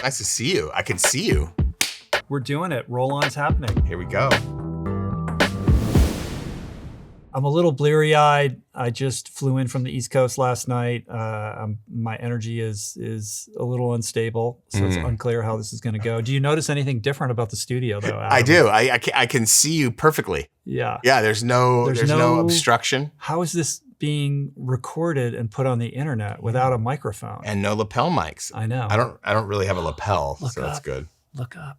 Nice to see you. I can see you. We're doing it. Roll-on's happening. Here we go. I'm a little bleary-eyed. I just flew in from the East Coast last night. My energy is a little unstable, so it's unclear how this is going to go. Do you notice anything different about the studio, though, Adam? I do. I can see you perfectly. Yeah. Yeah, there's no obstruction. How is this being recorded and put on the internet without a microphone? And no lapel mics. I know. I don't really have a lapel, Look so up. that's good. Look up.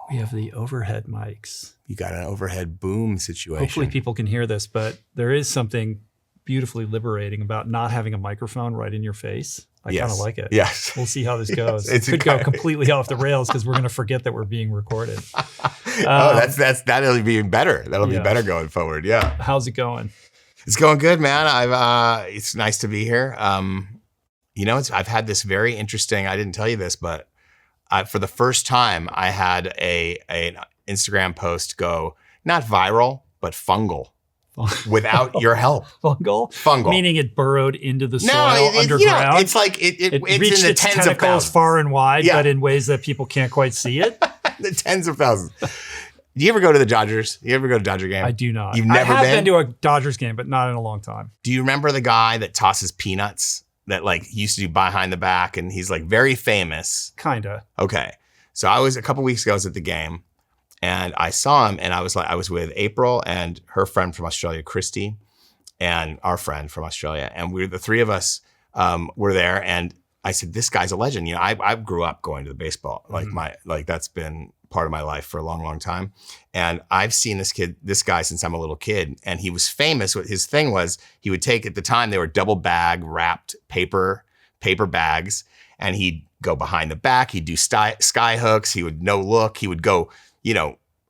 We have the overhead mics. You got an overhead boom situation. Hopefully people can hear this, but there is something beautifully liberating about not having a microphone right in your face. I kind of like it. Yes. We'll see how this goes. Yes, it could go completely off the rails because we're going to forget that we're being recorded. That'll be even better. That'll be better going forward. Yeah. How's it going? It's going good, man. It's nice to be here. I've had this very interesting, I didn't tell you this, but for the first time, I had an Instagram post go not viral, but fungal without your help. Fungal? Meaning it burrowed into the soil underground? You know, it's like it it's reached in the its tens of tentacles thousands. far and wide, but in ways that people can't quite see it. The tens of thousands. Do you ever go to the Dodgers? You ever go to a Dodger game? I do not. You've never I have been to a Dodgers game, but not in a long time. Do you remember the guy that tosses peanuts that like used to do behind the back, and he's like very famous? Kinda. Okay. So a couple weeks ago, I was at the game and I saw him, and I was with April and her friend from Australia, Christy, and our friend from Australia. And the three of us were there, and I said, this guy's a legend. You know, I grew up going to the baseball. Like that's been part of my life for a long, long time. And I've seen this guy since I'm a little kid, and he was famous. What his thing was, he would take, at the time they were double bag wrapped paper bags, and he'd go behind the back. He'd do sky hooks. He would no look. He would go,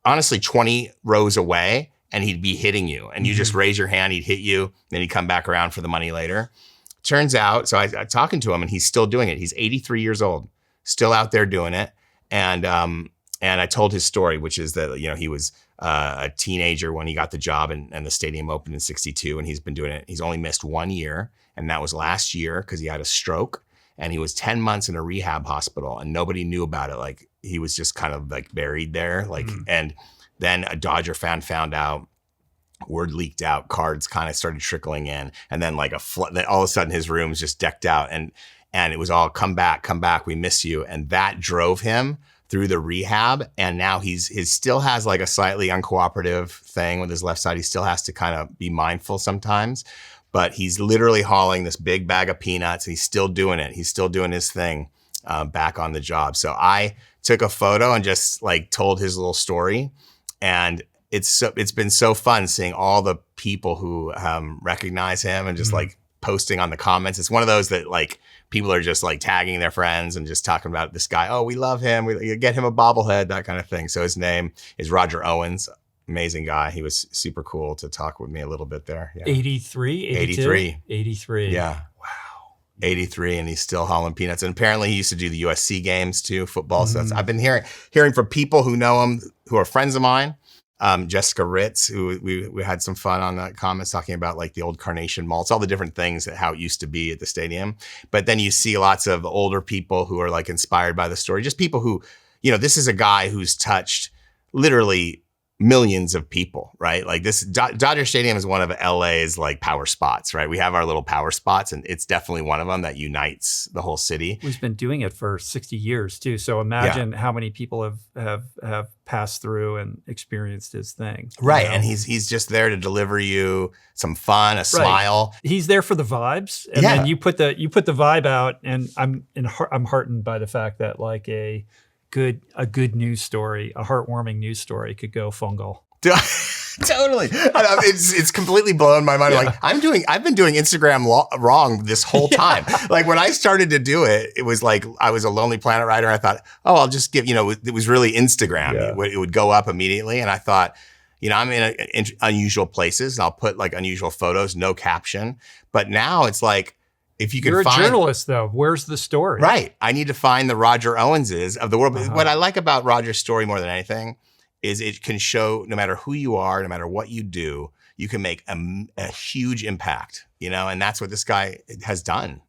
honestly 20 rows away, and he'd be hitting you, and you just raise your hand, he'd hit you, then he'd come back around for the money later. Turns out, so I talking to him, and he's still doing it. He's 83 years old, still out there doing it. And I told his story, which is that, he was a teenager when he got the job, and the stadium opened in 62, and he's been doing it. He's only missed 1 year, and that was last year because he had a stroke, and he was 10 months in a rehab hospital, and nobody knew about it. Like, he was just kind of like buried there. And then a Dodger fan found out, word leaked out, cards kind of started trickling in, and then like then all of a sudden his room's just decked out, and it was all come back, we miss you. And that drove him through the rehab. And now he still has like a slightly uncooperative thing with his left side. He still has to kind of be mindful sometimes, but he's literally hauling this big bag of peanuts, and he's still doing it. He's still doing his thing back on the job. So I took a photo and just like told his little story, and it's been so fun seeing all the people who recognize him and just like posting on the comments. It's one of those that like people are just like tagging their friends and just talking about this guy. Oh, we love him. We get him a bobblehead, that kind of thing. So his name is Roger Owens. Amazing guy. He was super cool to talk with me a little bit there. Yeah. 83? 83. Yeah. Wow. 83, and he's still hauling peanuts. And apparently he used to do the USC games too, football. So I've been hearing from people who know him, who are friends of mine. Jessica Ritz, who we had some fun on the comments talking about like the old carnation malts, all the different things that how it used to be at the stadium. But then you see lots of older people who are like inspired by the story, just people who, this is a guy who's touched literally millions of people, right? Like this Dodger Stadium is one of LA's like power spots, right? We have our little power spots, and it's definitely one of them that unites the whole city. He's been doing it for 60 years too. So imagine how many people have passed through and experienced his thing. Right. And he's just there to deliver you some fun, a smile. He's there for the vibes. And then you put the vibe out, and I'm heartened by the fact that like a good news story, a heartwarming news story could go fungal. Totally. It's completely blown my mind. Yeah. Like I've been doing Instagram wrong this whole time. Like when I started to do it, it was like I was a Lonely Planet writer. I thought, I'll just give, it was really Instagram. Yeah. It would go up immediately. And I thought, I'm in unusual places, and I'll put like unusual photos, no caption. But now it's like, if you can You're a journalist, though. Where's the story? Right. I need to find the Roger Owenses of the world. What I like about Roger's story more than anything is it can show no matter who you are, no matter what you do, you can make a huge impact, and that's what this guy has done.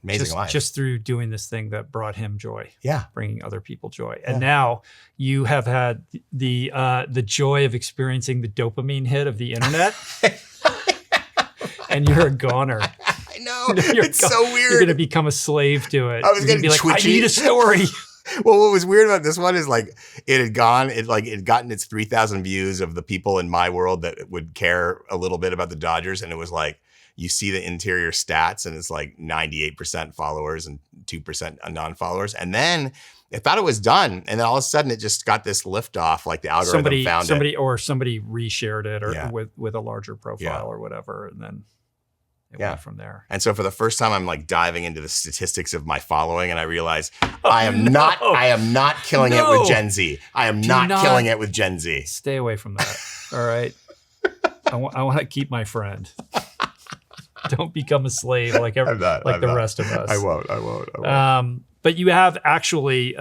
amazing life. Just through doing this thing that brought him joy. Yeah. Bringing other people joy. And now you have had the joy of experiencing the dopamine hit of the internet. And you're a goner. I know. It's so weird. You're going to become a slave to it. I was going to be like, twitchy. I need a story. Well, what was weird about this one is like it had gotten its 3,000 views of the people in my world that would care a little bit about the Dodgers. And it was like, you see the interior stats and it's like 98% followers and 2% non-followers. And then I thought it was done. And then all of a sudden it just got this lift off, like the algorithm found it. Somebody reshared it or with a larger profile or whatever. And then it went from there. And so for the first time, I'm like diving into the statistics of my following, and I realize I am not killing it with Gen Z. I am not killing it with Gen Z. Stay away from that. All right. I want to keep my friend. Don't become a slave like the rest of us. I won't. But you have actually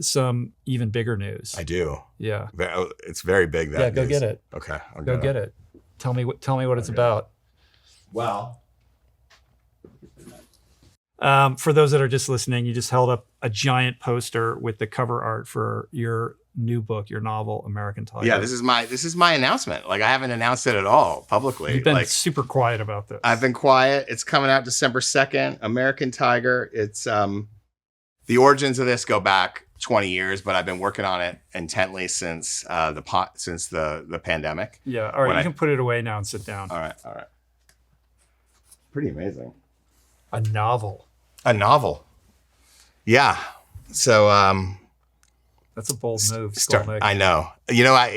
some even bigger news. I do. Yeah. It's very big. That go get it. Okay. Go get it. Tell me what it's about. Well. For those that are just listening, you just held up a giant poster with the cover art for your new book, your novel, American Tiger. Yeah, this is my announcement. Like I haven't announced it at all publicly. You've been super quiet about this. I've been quiet. It's coming out December 2nd. American Tiger. It's the origins of this go back 20 years, but I've been working on it intently since the pandemic. Yeah. All right, you can put it away now and sit down. All right. Pretty amazing. A novel. Yeah. So that's a bold move. I know. You know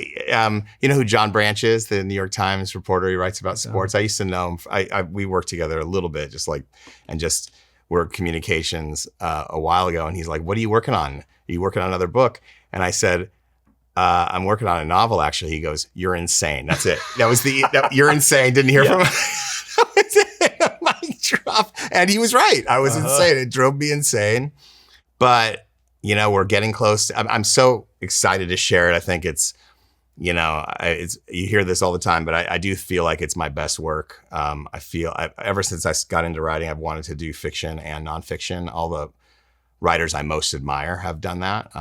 who John Branch is, the New York Times reporter. He writes about sports. I used to know him. We worked together a little bit, just work communications a while ago. And he's like, "What are you working on? Are you working on another book?" And I said, "I'm working on a novel." Actually, he goes, "You're insane." That's it. That was you're insane. Didn't hear from him. That was it. Mic drop. And he was right. I was insane. It drove me insane. But, we're getting close. I'm so excited to share it. I think it's, you hear this all the time, but I do feel like it's my best work. Ever since I got into writing, I've wanted to do fiction and nonfiction. All the writers I most admire have done that.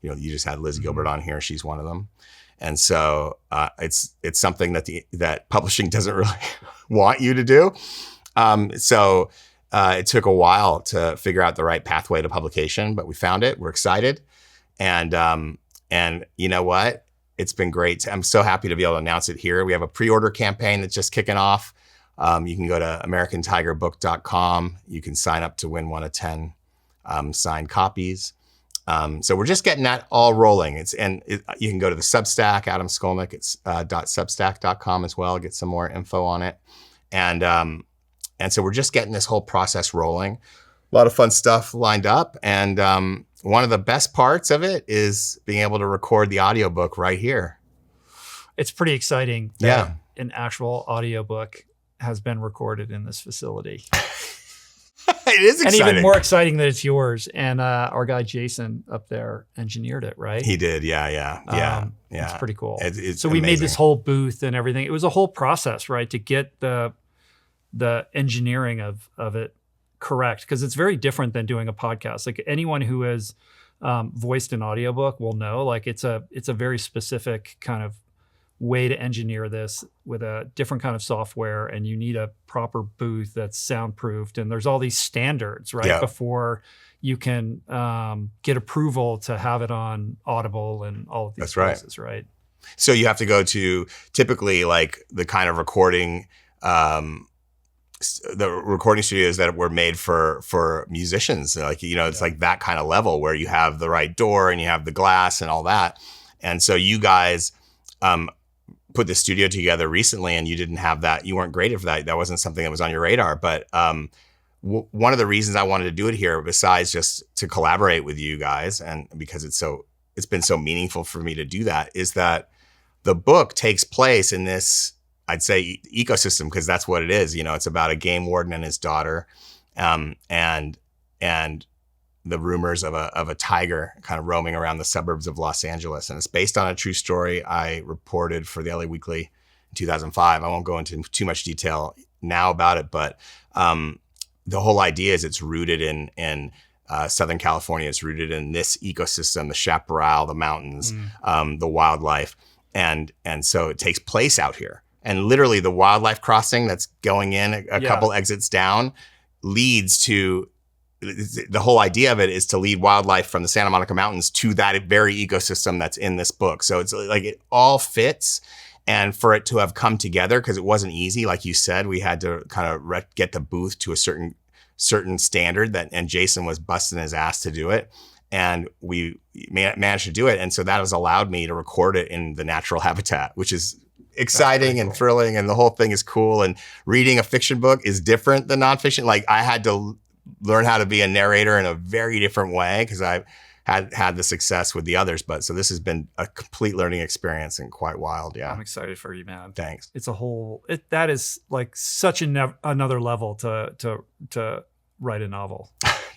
You just had Liz Gilbert on here. She's one of them. And so it's something that publishing doesn't really want you to do. So it took a while to figure out the right pathway to publication, but we found it. We're excited. And you know what? It's been great. I'm so happy to be able to announce it here. We have a pre-order campaign that's just kicking off. You can go to AmericanTigerBook.com. You can sign up to win one of 10 signed copies. So we're just getting that all rolling. You can go to the Substack, Adam Skolnick. It's .substack.com as well. Get some more info on it. And so we're just getting this whole process rolling. A lot of fun stuff lined up. And one of the best parts of it is being able to record the audiobook right here. It's pretty exciting that an actual audiobook has been recorded in this facility. It is exciting. And even more exciting that it's yours. And our guy Jason up there engineered it, right? He did, yeah. It's pretty cool. It's so we made this whole booth and everything. It was a whole process, right, to get the engineering of it correct, because it's very different than doing a podcast. Like anyone who has voiced an audiobook will know, like it's a very specific kind of way to engineer this with a different kind of software, and you need a proper booth that's soundproofed, and there's all these standards, right, before you can get approval to have it on Audible and all of these places, right? So you have to go to typically like the kind of recording the recording studios that were made for musicians, like, it's like that kind of level where you have the right door and you have the glass and all that. And so you guys put the studio together recently, and you didn't have that. You weren't graded for that. That wasn't something that was on your radar. But one of the reasons I wanted to do it here, besides just to collaborate with you guys, and because it's been so meaningful for me to do that, is that the book takes place in this, I'd say, ecosystem, because that's what it is. It's about a game warden and his daughter, and the rumors of a tiger kind of roaming around the suburbs of Los Angeles. And it's based on a true story I reported for the LA Weekly in 2005. I won't go into too much detail now about it, but the whole idea is it's rooted in Southern California. It's rooted in this ecosystem, the chaparral, the mountains, the wildlife. And so it takes place out here. And literally the wildlife crossing that's going in a couple exits down leads to, the whole idea of it is to lead wildlife from the Santa Monica Mountains to that very ecosystem that's in this book. So it's like it all fits. And for it to have come together, because it wasn't easy, like you said, we had to kind of get the booth to a certain standard and Jason was busting his ass to do it. And we managed to do it. And so that has allowed me to record it in the natural habitat, which is exciting and thrilling. And the whole thing is cool. And reading a fiction book is different than nonfiction. Like I had to learn how to be a narrator in a very different way because I had the success with the others. But so this has been a complete learning experience and quite wild. Yeah. I'm excited for you, man. Thanks. It's that is like such another level to write a novel.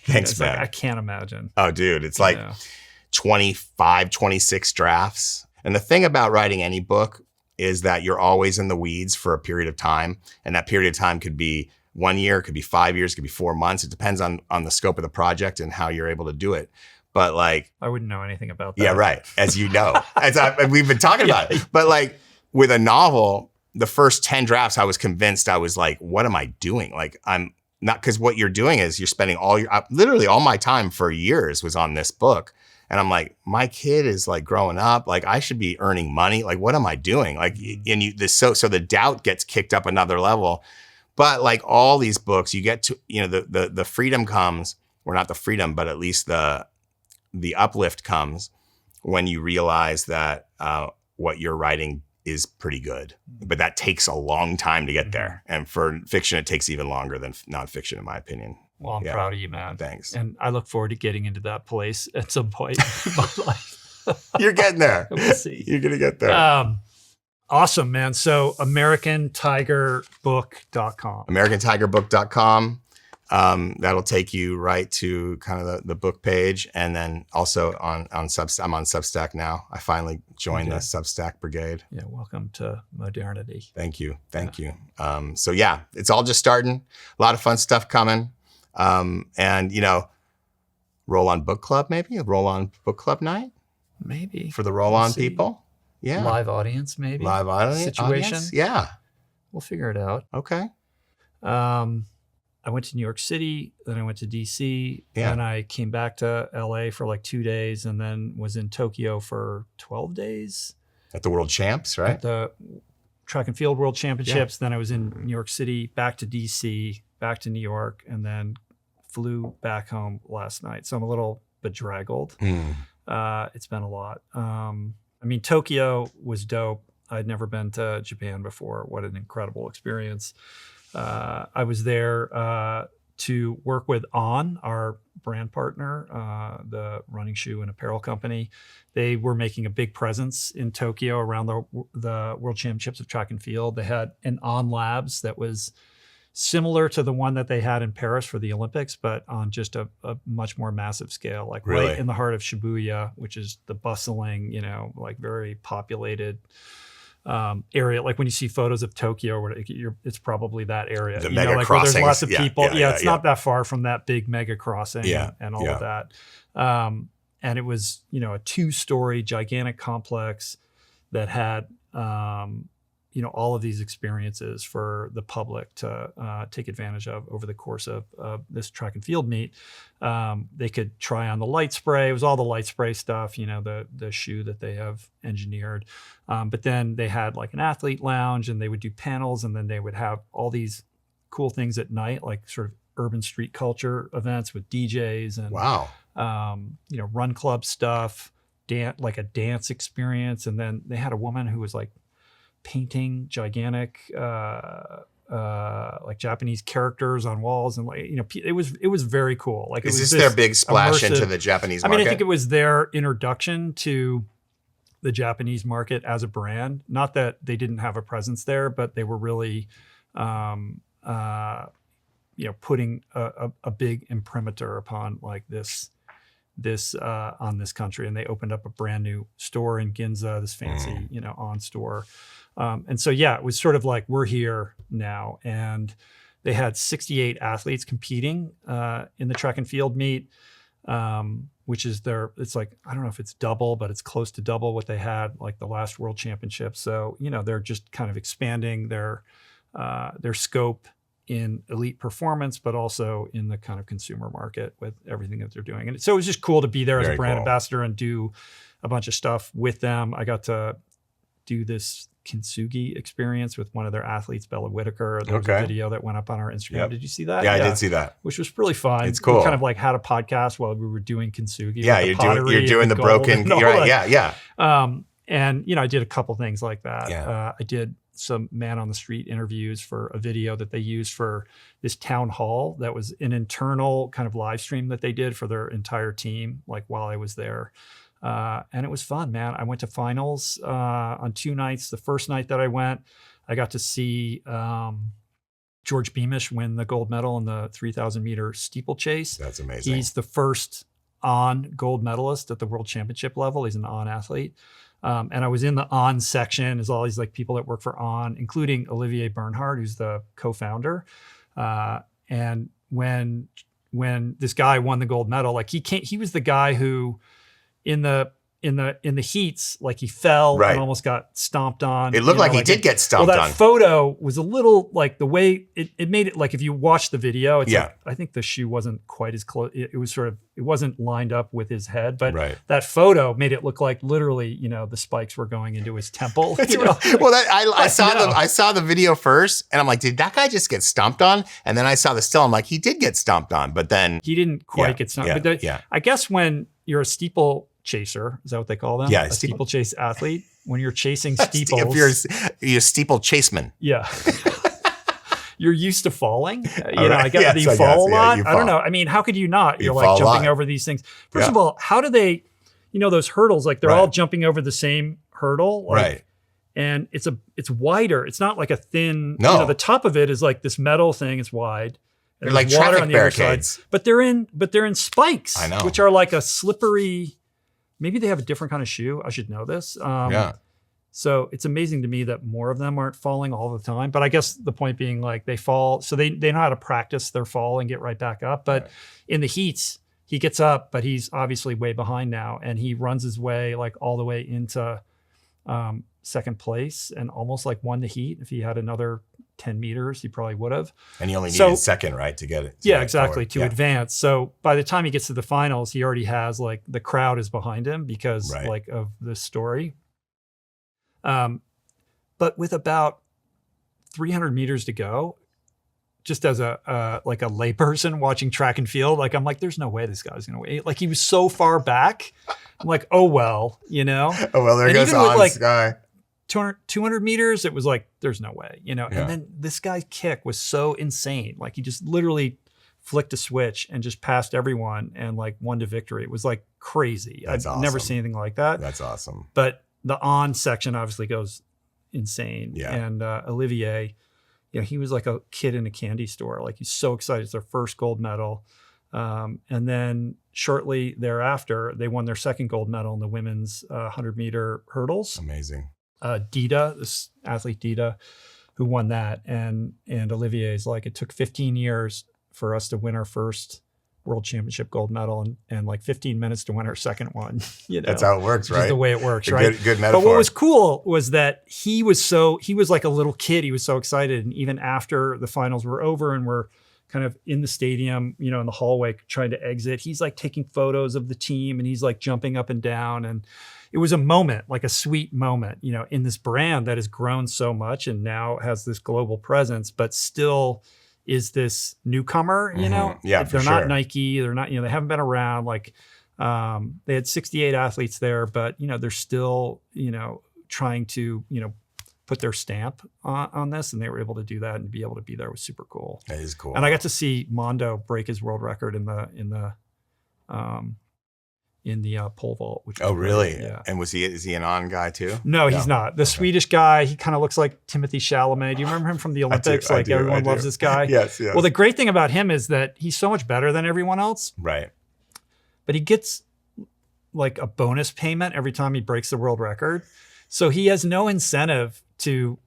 Thanks, man. Like, I can't imagine. Oh, dude, it's like 25, 26 drafts. And the thing about writing any book is that you're always in the weeds for a period of time. And that period of time could be 1 year, it could be 5 years, it could be 4 months. It depends on the scope of the project and how you're able to do it. But like, I wouldn't know anything about that. Yeah, right. As you know, we've been talking about it. But like with a novel, the first 10 drafts, I was convinced I was like, what am I doing? Like I'm not, because what you're doing is you're spending literally all my time for years was on this book. And I'm like, my kid is like growing up. Like I should be earning money. Like, what am I doing? Like, so the doubt gets kicked up another level. But like all these books, you get to, the freedom comes, or not the freedom, but at least the uplift comes when you realize that what you're writing is pretty good. But that takes a long time to get there. And for fiction, it takes even longer than nonfiction, in my opinion. Well, I'm proud of you, man. Thanks. And I look forward to getting into that place at some point in my life. You're getting there. We'll see. You're going to get there. Awesome, man. So AmericanTigerBook.com. AmericanTigerBook.com. That'll take you right to kind of the book page. And then also on Substack. I'm on Substack now. I finally joined the Substack brigade. Yeah, welcome to modernity. Thank you. So yeah, it's all just starting. A lot of fun stuff coming. And Roll On Book Club, maybe? A Roll On Book Club night? Maybe. For the Roll On people? Yeah. Live audience, maybe. Live audience situation. Yeah. We'll figure it out. Okay. I went to New York City, then I went to DC, and I came back to LA for like 2 days, and then was in Tokyo for 12 days. At the World Champs, right? At the Track and Field World Championships. Then I was in New York City, back to DC, back to New York, and then flew back home last night. So I'm a little bedraggled. It's been a lot. Tokyo was dope. I'd never been to Japan before. What an incredible experience. I was there to work with On, our brand partner, the running shoe and apparel company. They were making a big presence in Tokyo around the World Championships of Track and Field. They had an On Labs that was similar to the one that they had in Paris for the Olympics, but on just a much more massive scale, like really? Right in the heart of Shibuya, which is the bustling, like very populated area. Like when you see photos of Tokyo, it's probably that area. The mega crossings. Where there's lots of people. It's not that far from that big mega crossing and all of that. And it was, a 2-story gigantic complex that had, all of these experiences for the public to take advantage of over the course of this track and field meet. They could try on the light spray. It was all the light spray stuff, the shoe that they have engineered. But then they had like an athlete lounge, and they would do panels, and then they would have all these cool things at night, like sort of urban street culture events with DJs and run club stuff, like a dance experience. And then they had a woman who was like painting gigantic like Japanese characters on walls, and it was very cool. Like, is this their big splash into the Japanese market? I think it was their introduction to the Japanese market as a brand. Not that they didn't have a presence there, but they were really putting a big imprimatur upon like this on this country. And they opened up a brand new store in Ginza, this fancy On store. And so it was sort of like, we're here now. And They had 68 athletes competing in the track and field meet, which is it's like, I don't know if it's double, but it's close to double what they had like the last World Championship. So, they're just kind of expanding their scope in elite performance, but also in the kind of consumer market with everything that they're doing. And so it was just cool to be there as a brand ambassador and do a bunch of stuff with them. I got to do this kintsugi experience with one of their athletes, Bella Whitaker. There was a video that went up on our Instagram. Yep. Did you see that? Yeah, I did see that. Which was really fun. It's cool. We kind of like had a podcast while we were doing kintsugi. Yeah, you're doing the broken. You're right. Yeah. And I did a couple things like that. Yeah. I did some man on the street interviews for a video that they used for this town hall that was an internal kind of live stream that they did for their entire team, like while I was there. And it was fun, man. I went to finals on 2 nights. The first night that I went, I got to see George Beamish win the gold medal in the 3,000 meter steeplechase. That's amazing. He's the first on gold medalist at the world championship level. He's an on athlete. And I was in the on section. There's all these like people that work for on, including Olivier Bernhard, who's the co-founder. And when this guy won the gold medal, like he was the guy who in the heats, like he fell and almost got stomped on. It looked like he did get stomped on. Well, that photo was a little like the way it made it, like if you watch the video, it's like, I think the shoe wasn't quite as close. It was sort of, it wasn't lined up with his head, but that photo made it look like literally, the spikes were going into his temple. Well, I saw the video first and I'm like, did that guy just get stomped on? And then I saw the still, I'm like, he did get stomped on, but then he didn't quite get stomped. But I guess when you're a steeple chaser, is that what they call them? Yeah, a steeplechase athlete. When you're chasing steeples, if you're a steeple chaseman. Yeah. You're used to falling. I get that you fall a lot. I don't know. I mean, how could you not? You're like jumping over these things. First of all, how do they, those hurdles, like they're all jumping over the same hurdle. Like, and it's wider. It's not like a thin, the top of it is like this metal thing. It's wide. They're like water on the barricades. But they're in spikes, I know. Which are like a slippery. Maybe they have a different kind of shoe. I should know this. So it's amazing to me that more of them aren't falling all the time. But I guess the point being like they fall. So they know how to practice their fall and get right back up. But in the heats, he gets up, but he's obviously way behind now. And he runs his way like all the way into second place and almost like won the heat. If he had another 10 meters, he probably would have. And he only needed second, right, to get it. To advance. So by the time he gets to the finals, he already has like the crowd is behind him because like of this story. But with about 300 meters to go, just as a like a layperson watching track and field, like I'm like, there's no way this guy's gonna win. Like he was so far back. I'm like, oh well, Oh well, there goes on Sky. 200 meters, it was like, there's no way, And then this guy's kick was so insane. Like he just literally flicked a switch and just passed everyone and like won to victory. It was like crazy. I've never seen anything like that. That's awesome. But the on section obviously goes insane. Yeah. And Olivier, he was like a kid in a candy store. Like he's so excited. It's their first gold medal. And then shortly thereafter, they won their second gold medal in the women's 100-meter hurdles. Amazing. This athlete Dita, who won that, and Olivier's like, it took 15 years for us to win our first world championship gold medal and like 15 minutes to win our second one. That's how it works, right? Just the way it works, right? Good metaphor. But what was cool was that he was like a little kid. He was so excited, and even after the finals were over and we're kind of in the stadium, in the hallway trying to exit, he's like taking photos of the team and he's like jumping up and down. And it was a moment, like a sweet moment, in this brand that has grown so much and now has this global presence, but still is this newcomer, Yeah, they're not Nike, they're not, they haven't been around. Like they had 68 athletes there, but they're still, trying to, put their stamp on this, and they were able to do that, and to be able to be there was super cool. That is cool. And I got to see Mondo break his world record in the pole vault. Which really? Great. Yeah. And is he an on guy too? No, he's not. The Swedish guy, he kind of looks like Timothy Chalamet. Do you remember him from the Olympics? Everyone loves this guy. Yes. Well, the great thing about him is that he's so much better than everyone else. Right. But he gets like a bonus payment every time he breaks the world record. So he has no incentive to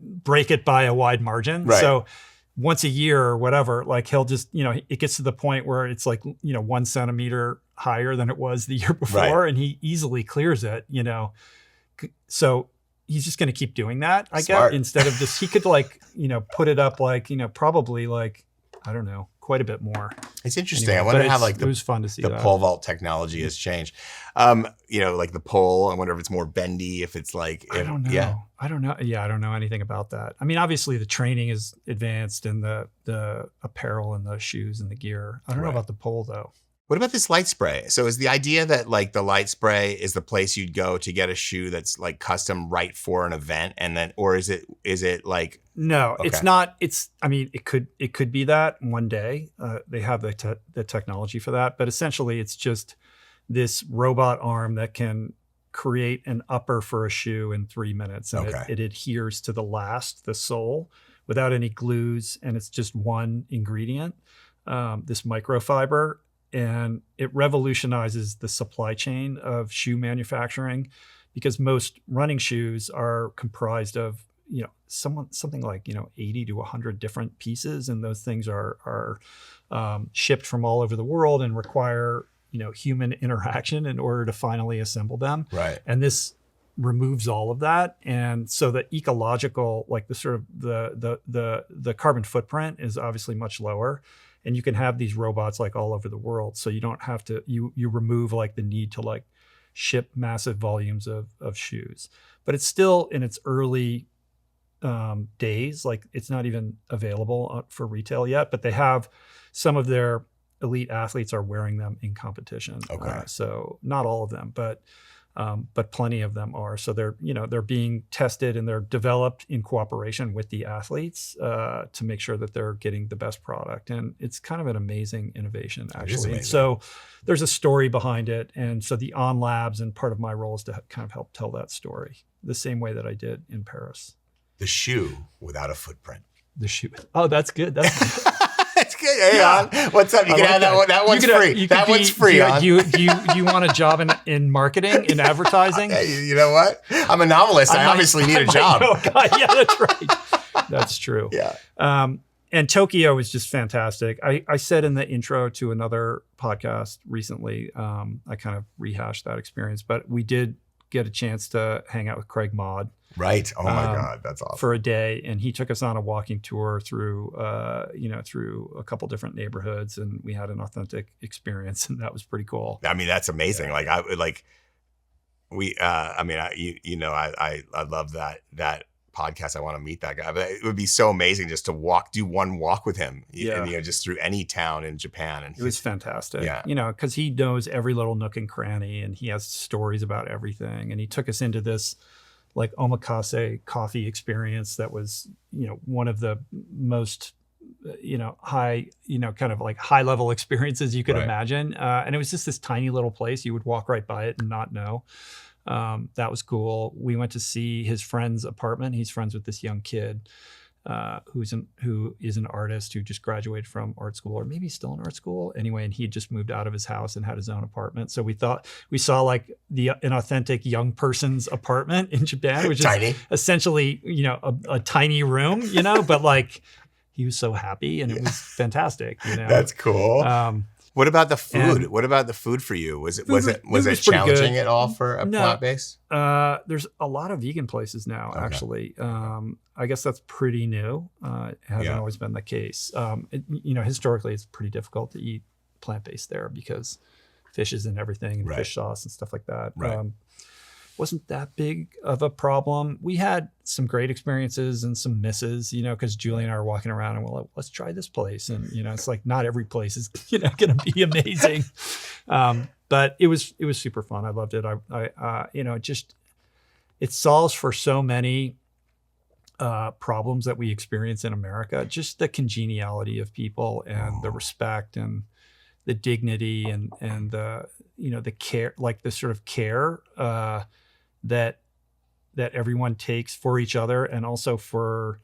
break it by a wide margin. Right. So once a year or whatever, like he'll just, it gets to the point where it's like, 1 centimeter higher than it was the year before, and he easily clears it, So he's just going to keep doing that, I guess, instead of just, he could put it up probably I don't know, quite a bit more. It's interesting. Anyway, I wonder how it was fun to see the pole vault technology has changed. Like the pole, I wonder if it's more bendy, if it's I don't know. Yeah. I don't know. Yeah, I don't know anything about that. I mean, obviously the training is advanced and the apparel and the shoes and the gear. I don't know about the pole though. What about this light spray? So is the idea that the light spray is the place you'd go to get a shoe that's custom right for an event, and then, or is it No, okay. It's not. It could be that one day. They have the technology for that, but essentially it's just this robot arm that can create an upper for a shoe in 3 minutes, and it adheres to the sole without any glues, and it's just one ingredient, this microfiber. And it revolutionizes the supply chain of shoe manufacturing, because most running shoes are comprised of, something like, 80 to 100 different pieces. And those things are shipped from all over the world and require, human interaction in order to finally assemble them. Right. And this removes all of that. And so the ecological, the carbon footprint is obviously much lower. And you can have these robots all over the world. So you don't have to, you remove the need to ship massive volumes of shoes. But it's still in its early days. It's not even available for retail yet, but they have some of their elite athletes are wearing them in competition. Okay. So not all of them, but plenty of them are. So they're being tested and they're developed in cooperation with the athletes to make sure that they're getting the best product. And it's kind of an amazing innovation, actually. And so there's a story behind it. And so the On Labs, and part of my role is to kind of help tell that story the same way that I did in Paris. The shoe without a footprint. The shoe. Oh, that's good. That's That's good. Hey, yeah. What's up? You can have that one. That one's free. That one's free. Do you want a job in marketing, in advertising? You know what? I'm a novelist. I obviously need a job. Oh God, yeah, that's right. That's true. Yeah. And Tokyo was just fantastic. I said in the intro to another podcast recently, I kind of rehashed that experience, but we did get a chance to hang out with Craig Maud. Right. Oh my God, that's awesome. For a day, and he took us on a walking tour through, through a couple different neighborhoods, and we had an authentic experience, and that was pretty cool. I mean, that's amazing. Yeah. I love that podcast. I want to meet that guy, but it would be so amazing just to do one walk with him, and, just through any town in Japan. And it was fantastic. Yeah. Because he knows every little nook and cranny, and he has stories about everything. And he took us into this omakase coffee experience that was, one of the most, high, kind of high level experiences you could imagine. And it was just this tiny little place. You would walk right by it and not know. That was cool. We went to see his friend's apartment. He's friends with this young kid who is an artist who just graduated from art school, or maybe still in art school anyway. And he just moved out of his house and had his own apartment. So we thought we saw an authentic young person's apartment in Japan, which tiny. Is essentially, a tiny room, but he was so happy, and it was fantastic. That's cool. What about the food? What about the food for you? Was it challenging at all for a plant-based? There's a lot of vegan places now, actually. I guess that's pretty new. It hasn't always been the case. Historically, it's pretty difficult to eat plant-based there because fish is in everything, and fish sauce and stuff like that. Right. Wasn't that big of a problem. We had some great experiences and some misses, because Julie and I were walking around and we're like, let's try this place. And, it's not every place is, going to be amazing. But it was super fun. I loved it. It solves for so many problems that we experience in America, just the congeniality of people and the respect and the dignity and the, the care, the sort of care, that everyone takes for each other, and also for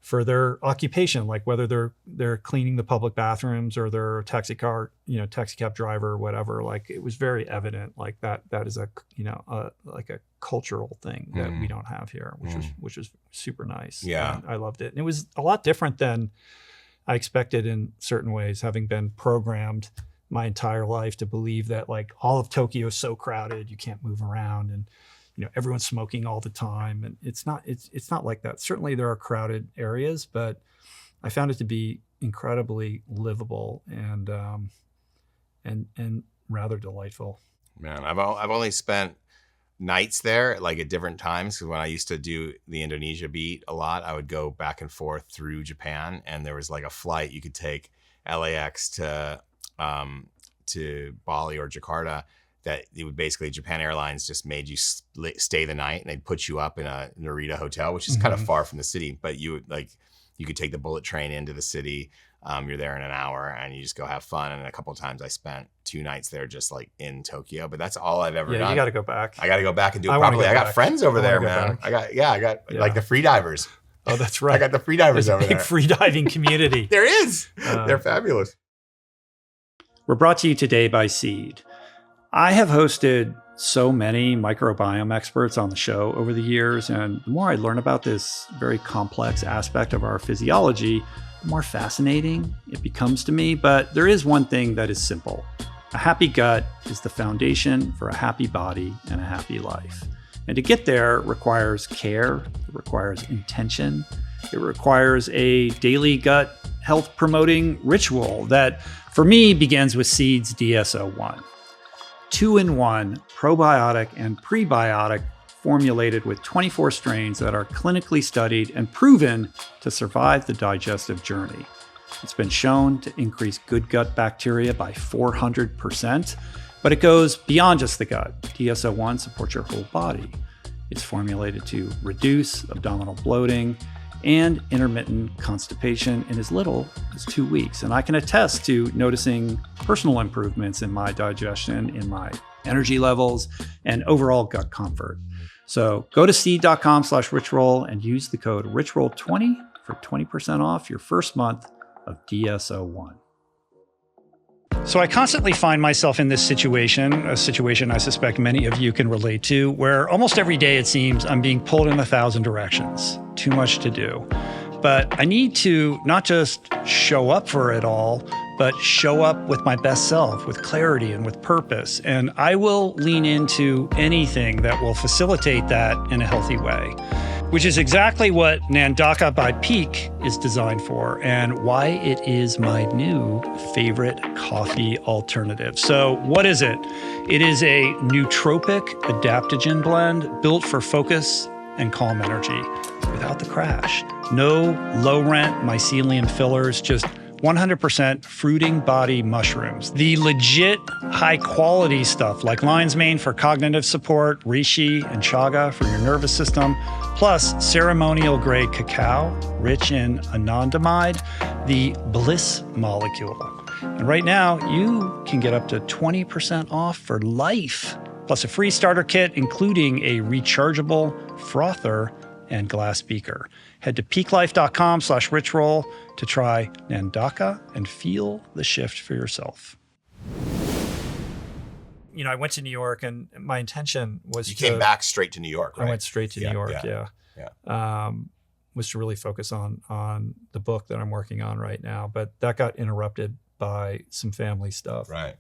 for their occupation, like whether they're cleaning the public bathrooms or they're a taxi cab driver or whatever. Like it was very evident, like that is like a cultural thing that we don't have here, which was super nice. Yeah. And I loved it. And it was a lot different than I expected in certain ways, having been programmed my entire life to believe that like all of Tokyo is so crowded, you can't move around, and everyone's smoking all the time. And it's not like that. Certainly there are crowded areas, but I found it to be incredibly livable and rather delightful. Man, I've only spent nights there, like at different times. Because when I used to do the Indonesia beat a lot, I would go back and forth through Japan, and there was like a flight you could take LAX to Bali or Jakarta. That it would basically, Japan Airlines just made you stay the night, and they'd put you up in a Narita hotel, which is kind of far from the city, but you could take the bullet train into the city. You're there in an hour and you just go have fun. And a couple of times I spent 2 nights there just like in Tokyo, but that's all I've ever done. You got to go back. I got to go back and do it properly. I got friends over there, man. Back. I got like the free divers. Oh, that's right. I got the free divers over there. Big free diving community. There is. They're fabulous. We're brought to you today by Seed. I have hosted so many microbiome experts on the show over the years, and the more I learn about this very complex aspect of our physiology, the more fascinating it becomes to me. But there is one thing that is simple. A happy gut is the foundation for a happy body and a happy life. And to get there requires care, it requires intention, it requires a daily gut health promoting ritual that, for me, begins with Seed's DSO1. 2-in-1 probiotic and prebiotic formulated with 24 strains that are clinically studied and proven to survive the digestive journey. It's been shown to increase good gut bacteria by 400%, but it goes beyond just the gut. DSO1 supports your whole body. It's formulated to reduce abdominal bloating and intermittent constipation in as little as 2 weeks. And I can attest to noticing personal improvements in my digestion, in my energy levels, and overall gut comfort. So go to seed.com/richroll and use the code richroll20 for 20% off your first month of DSO1. So I constantly find myself in this situation, a situation I suspect many of you can relate to, where almost every day it seems I'm being pulled in 1,000 directions. Too much to do. But I need to not just show up for it all, but show up with my best self, with clarity and with purpose. And I will lean into anything that will facilitate that in a healthy way, which is exactly what Nandaka by Peak is designed for and why it is my new favorite coffee alternative. So what is it? It is a nootropic adaptogen blend built for focus and calm energy without the crash. No low rent mycelium fillers, just 100% fruiting body mushrooms. The legit high quality stuff like lion's mane for cognitive support, reishi and chaga for your nervous system, plus ceremonial grade cacao rich in anandamide, the bliss molecule. And right now you can get up to 20% off for life, plus a free starter kit, including a rechargeable frother and glass beaker. Head to peaklife.com/richroll to try Nandaka and feel the shift for yourself. I went to New York, and my intention was You came back straight to New York, right? I went straight to New York, was to really focus on the book that I'm working on right now. But that got interrupted by some family stuff. Right.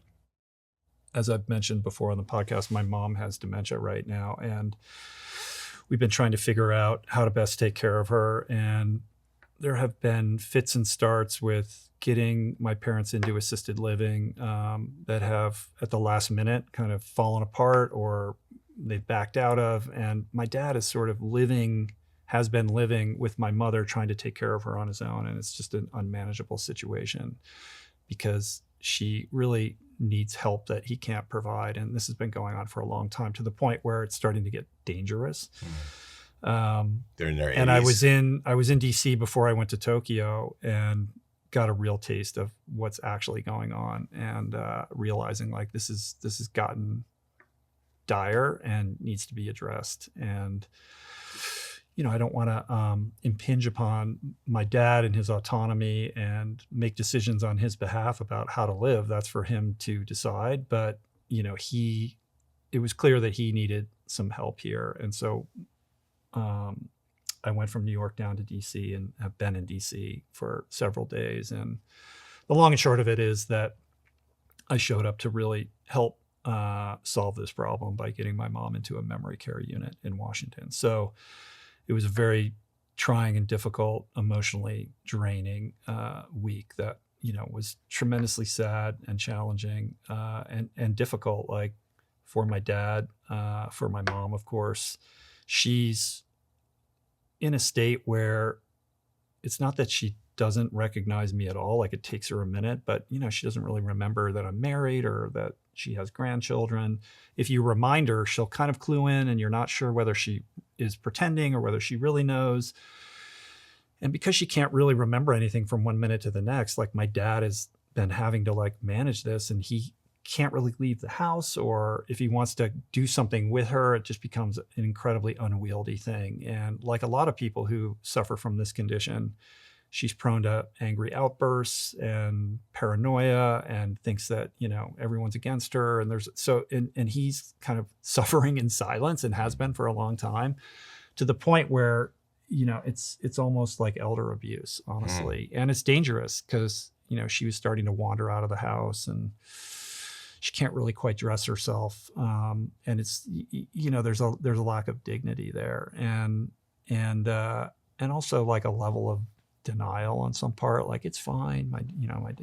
As I've mentioned before on the podcast, my mom has dementia right now, and we've been trying to figure out how to best take care of her. And there have been fits and starts with getting my parents into assisted living that have, at the last minute, kind of fallen apart or they've backed out of. And my dad is sort of has been living with my mother, trying to take care of her on his own. And it's just an unmanageable situation because she really needs help that he can't provide. And this has been going on for a long time, to the point where it's starting to get dangerous. They're in their 80s. And I was in DC before I went to Tokyo and got a real taste of what's actually going on, and realizing like this has gotten dire and needs to be addressed. And I don't want to impinge upon my dad and his autonomy and make decisions on his behalf about how to live. That's for him to decide. But, it was clear that he needed some help here. And so I went from New York down to DC and have been in DC for several days. And the long and short of it is that I showed up to really help solve this problem by getting my mom into a memory care unit in Washington. So it was a very trying and difficult, emotionally draining week that, was tremendously sad and challenging and difficult, like for my dad, for my mom, of course. She's in a state where it's not that she doesn't recognize me at all. Like it takes her a minute, but she doesn't really remember that I'm married or that she has grandchildren. If you remind her, she'll kind of clue in and you're not sure whether she is pretending or whether she really knows. And because she can't really remember anything from one minute to the next, like my dad has been having to like manage this, and he can't really leave the house, or if he wants to do something with her, it just becomes an incredibly unwieldy thing. And like a lot of people who suffer from this condition, she's prone to angry outbursts and paranoia and thinks that, everyone's against her. And and he's kind of suffering in silence and has been for a long time, to the point where, it's almost like elder abuse, honestly. And it's dangerous because, she was starting to wander out of the house and she can't really quite dress herself. And it's, there's a lack of dignity there. And also like a level of denial on some part, like it's fine,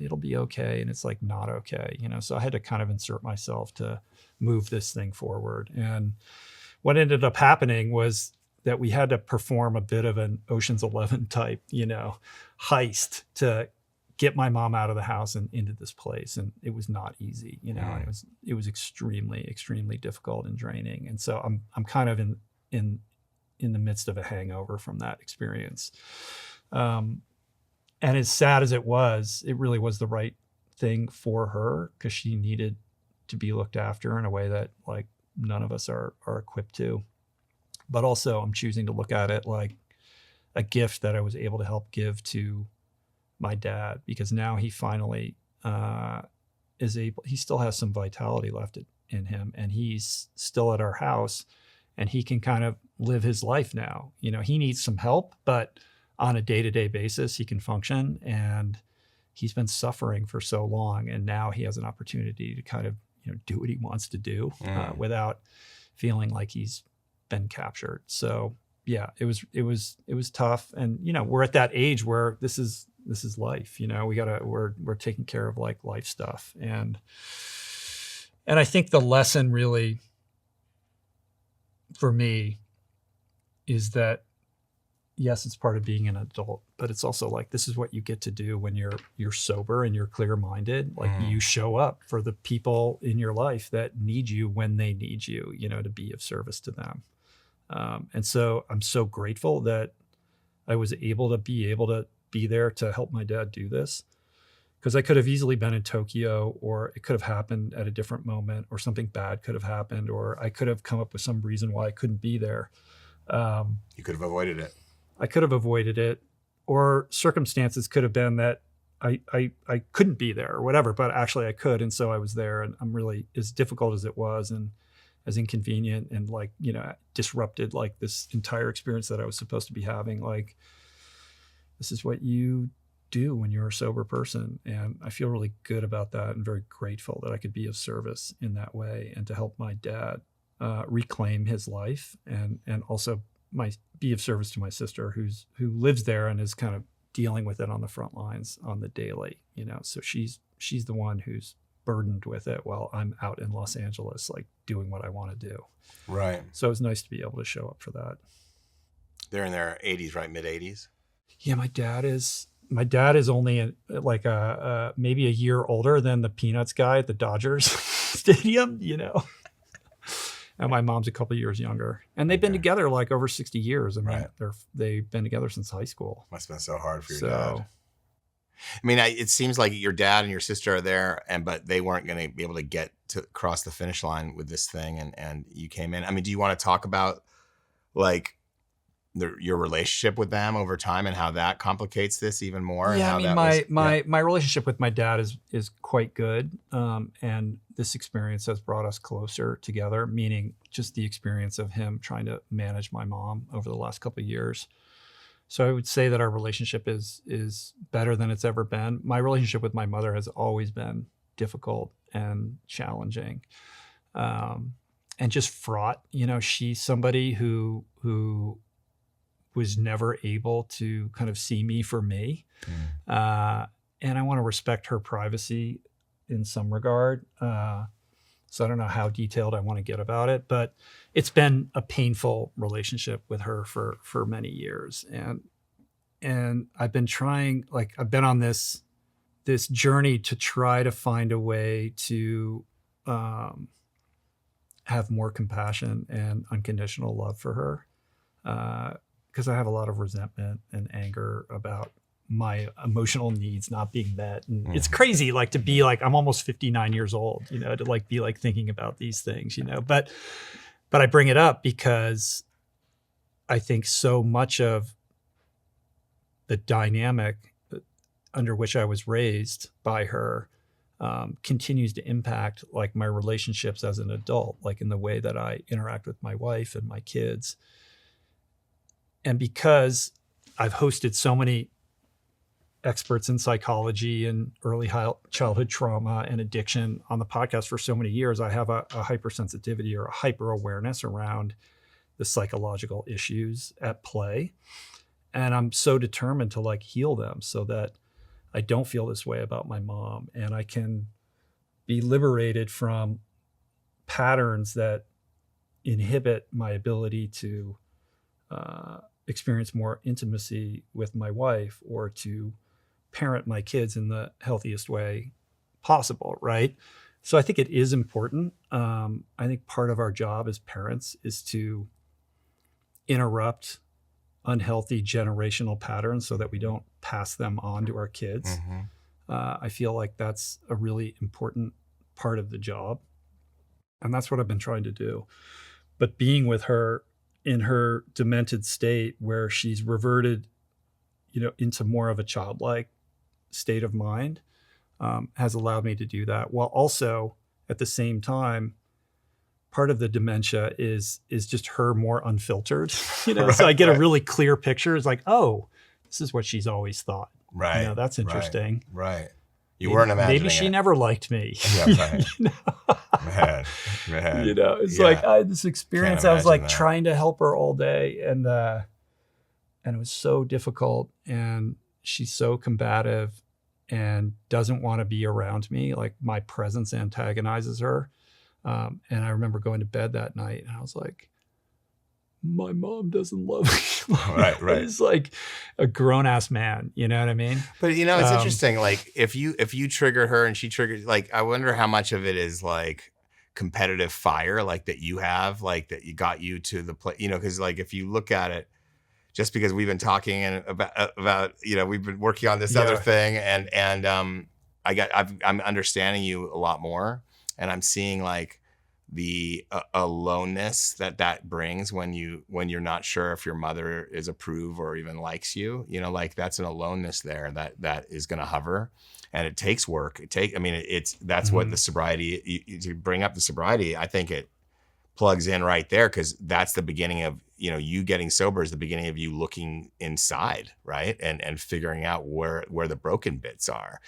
it'll be okay. And it's like not okay, so I had to kind of insert myself to move this thing forward. And what ended up happening was that we had to perform a bit of an Ocean's 11 type, heist to get my mom out of the house and into this place. And it was not easy, and it was extremely, extremely difficult and draining. And so I'm kind of in the midst of a hangover from that experience. And as sad as it really was the right thing for her, because she needed to be looked after in a way that like none of us are equipped to. But also I'm choosing to look at it like a gift that I was able to help give to my dad, because now he finally he still has some vitality left in him, and he's still at our house and he can kind of live his life now. He needs some help, but on a day-to-day basis, he can function, and he's been suffering for so long. And now he has an opportunity to kind of, do what he wants to do without feeling like he's been captured. So yeah, it was tough. And, we're at that age where this is life, we're taking care of like life stuff. And I think the lesson really for me is that, yes, it's part of being an adult, but it's also like, this is what you get to do when you're sober and you're clear-minded. Like you show up for the people in your life that need you when they need you, to be of service to them. And so I'm so grateful that I was able to be there to help my dad do this, because I could have easily been in Tokyo, or it could have happened at a different moment, or something bad could have happened, or I could have come up with some reason why I couldn't be there. You could have avoided it. I could have avoided it, or circumstances could have been that I couldn't be there or whatever, but actually I could. And so I was there, and I'm really, as difficult as it was and as inconvenient and like, disrupted like this entire experience that I was supposed to be having. Like, this is what you do when you're a sober person. And I feel really good about that and very grateful that I could be of service in that way and to help my dad reclaim his life, and also be of service to my sister who lives there and is kind of dealing with it on the front lines on the daily, so she's the one who's burdened with it while I'm out in Los Angeles, like doing what I want to do. Right. So it's nice to be able to show up for that. They're in their 80s, right? Mid 80s. Yeah. My dad is only maybe a year older than the Peanuts guy at the Dodgers stadium, And my mom's a couple of years younger, and they've been together like over 60 years. I mean, they've been together since high school. Must have been so hard for your dad. I mean, it seems like your dad and your sister are there, but they weren't going to be able to get to cross the finish line with this thing, and you came in. I mean, do you want to talk about like your relationship with them over time and how that complicates this even more? Yeah, and I how mean, my relationship with my dad is quite good, and this experience has brought us closer together. Meaning, just the experience of him trying to manage my mom over the last couple of years. So I would say that our relationship is better than it's ever been. My relationship with my mother has always been difficult and challenging, and just fraught. You know, she's somebody who was never able to kind of see me for me. And I want to respect her privacy in some regard. So I don't know how detailed I want to get about it, but it's been a painful relationship with her for many years. And I've been trying, like, I've been on this journey to try to find a way to have more compassion and unconditional love for her. Because I have a lot of resentment and anger about my emotional needs not being met. And it's crazy, like, to be like, I'm almost 59 years old, you know, to like be like thinking about these things, you know, but I bring it up because I think so much of the dynamic under which I was raised by her continues to impact like my relationships as an adult, like in the way that I interact with my wife and my kids. And because I've hosted so many experts in psychology and early childhood trauma and addiction on the podcast for so many years, I have a hypersensitivity or a hyper awareness around the psychological issues at play. And I'm so determined to like heal them so that I don't feel this way about my mom, and I can be liberated from patterns that inhibit my ability to experience more intimacy with my wife or to parent my kids in the healthiest way possible, right? So I think it is important. I think part of our job as parents is to interrupt unhealthy generational patterns so that we don't pass them on to our kids. I feel like that's a really important part of the job. And that's what I've been trying to do. But being with her in her demented state where she's reverted, you know, into more of a childlike state of mind, has allowed me to do that. While also at the same time, part of the dementia is just her more unfiltered, you know, so I get a really clear picture. It's like, oh, this is what she's always thought. Right. You know, that's interesting. Right. You weren't imagining Maybe she it. never liked me. Yeah, right. You know? Man. You know, it's Yeah. like this experience. Can't I was like imagine that. trying to help her all day, and it was so difficult. And she's so combative and doesn't want to be around me. Like my presence antagonizes her. And I remember going to bed that night, and I was like, my mom doesn't love me. Right. He's like a grown ass man. You know what I mean? But you know, it's interesting. Like if you trigger her and she triggers, like, I wonder how much of it is like competitive fire, like that you have, like that you got you to the place, you know, because like if you look at it, just because we've been talking and about, you know, we've been working on this other thing, and I'm understanding you a lot more, and I'm seeing like the aloneness that brings when you're not sure if your mother is approve or even likes you, you know, like that's an aloneness there that is going to hover, and it takes work. That's what the sobriety, to bring up the sobriety, I think it plugs in right there, because that's the beginning of, you know, you getting sober is the beginning of you looking inside, right, and figuring out where the broken bits are,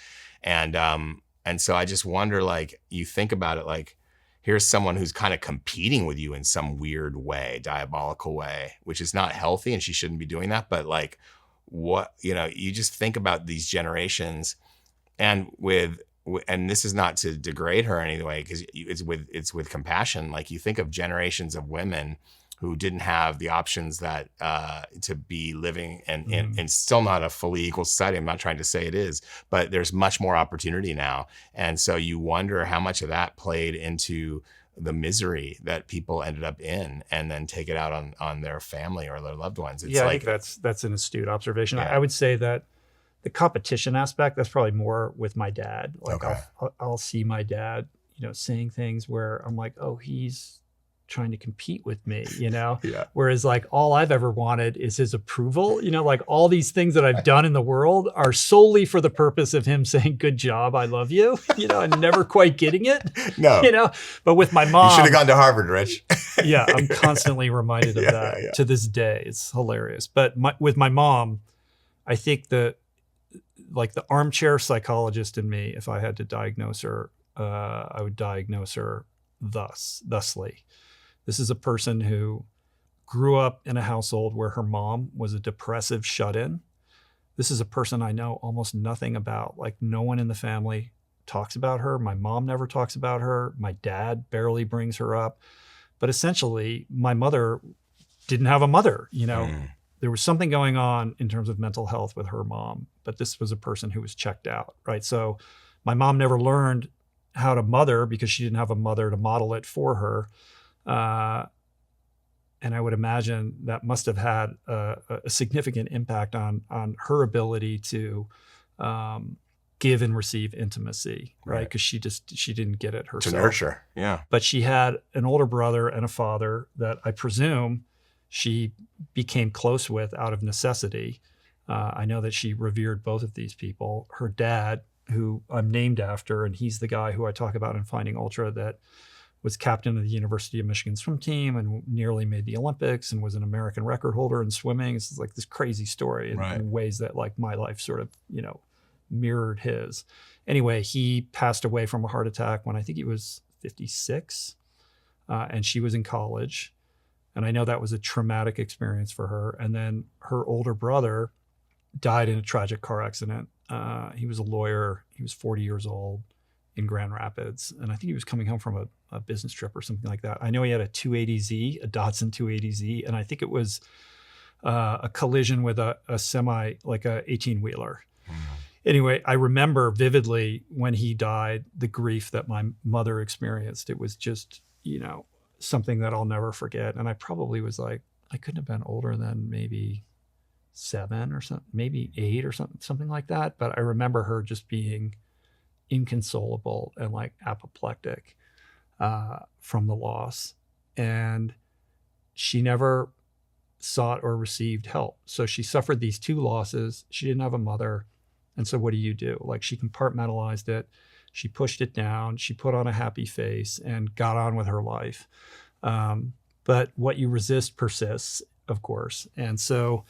and so I just wonder, like, you think about it, like, here's someone who's kind of competing with you in some weird way, diabolical way, which is not healthy, and she shouldn't be doing that. But like, what, you know, you just think about these generations, and this is not to degrade her in any way, because it's with compassion. Like, you think of generations of women who didn't have the options that to be living and still not a fully equal society. I'm not trying to say it is, but there's much more opportunity now. And so you wonder how much of that played into the misery that people ended up in, and then take it out on their family or their loved ones. It's I think that's an astute observation. Yeah. I would say that the competition aspect, that's probably more with my dad. Like, Okay. I'll see my dad, you know, saying things where I'm like, oh, he's trying to compete with me, Yeah. Whereas like all I've ever wanted is his approval, like all these things that I've done in the world are solely for the purpose of him saying, good job, I love you, and never quite getting it, No. But with my mom. You should have gone to Harvard, Rich. Yeah, I'm constantly reminded of that to this day. It's hilarious. But with my mom, I think the armchair psychologist in me, if I had to diagnose her, I would diagnose her thusly. This is a person who grew up in a household where her mom was a depressive shut-in. This is a person I know almost nothing about. Like no one in the family talks about her. My mom never talks about her. My dad barely brings her up. But essentially, my mother didn't have a mother, There was something going on in terms of mental health with her mom, but this was a person who was checked out, right? So my mom never learned how to mother because she didn't have a mother to model it for her. And I would imagine that must have had a significant impact on her ability to give and receive intimacy, right? Because she didn't get it herself. To nurture, yeah. But she had an older brother and a father that I presume she became close with out of necessity. I know that she revered both of these people. Her dad, who I'm named after, and he's the guy who I talk about in Finding Ultra that was captain of the University of Michigan swim team and nearly made the Olympics and was an American record holder in swimming. It's like this crazy story in ways that like my life sort of, mirrored his. Anyway, he passed away from a heart attack when I think he was 56, and she was in college. And I know that was a traumatic experience for her. And then her older brother died in a tragic car accident. He was a lawyer. He was 40 years old in Grand Rapids. And I think he was coming home from a business trip or something like that. I know he had a 280Z, a Datsun 280Z. And I think it was a collision with a semi, like a 18-wheeler. Anyway, I remember vividly when he died, the grief that my mother experienced. It was just, something that I'll never forget. And I probably was like, I couldn't have been older than maybe 7 or something, maybe 8 or something like that. But I remember her just being inconsolable and like apoplectic from the loss. And she never sought or received help. So she suffered these 2 losses. She didn't have a mother. And so what do? Like she compartmentalized it. She pushed it down. She put on a happy face and got on with her life. But what you resist persists, of course. And so,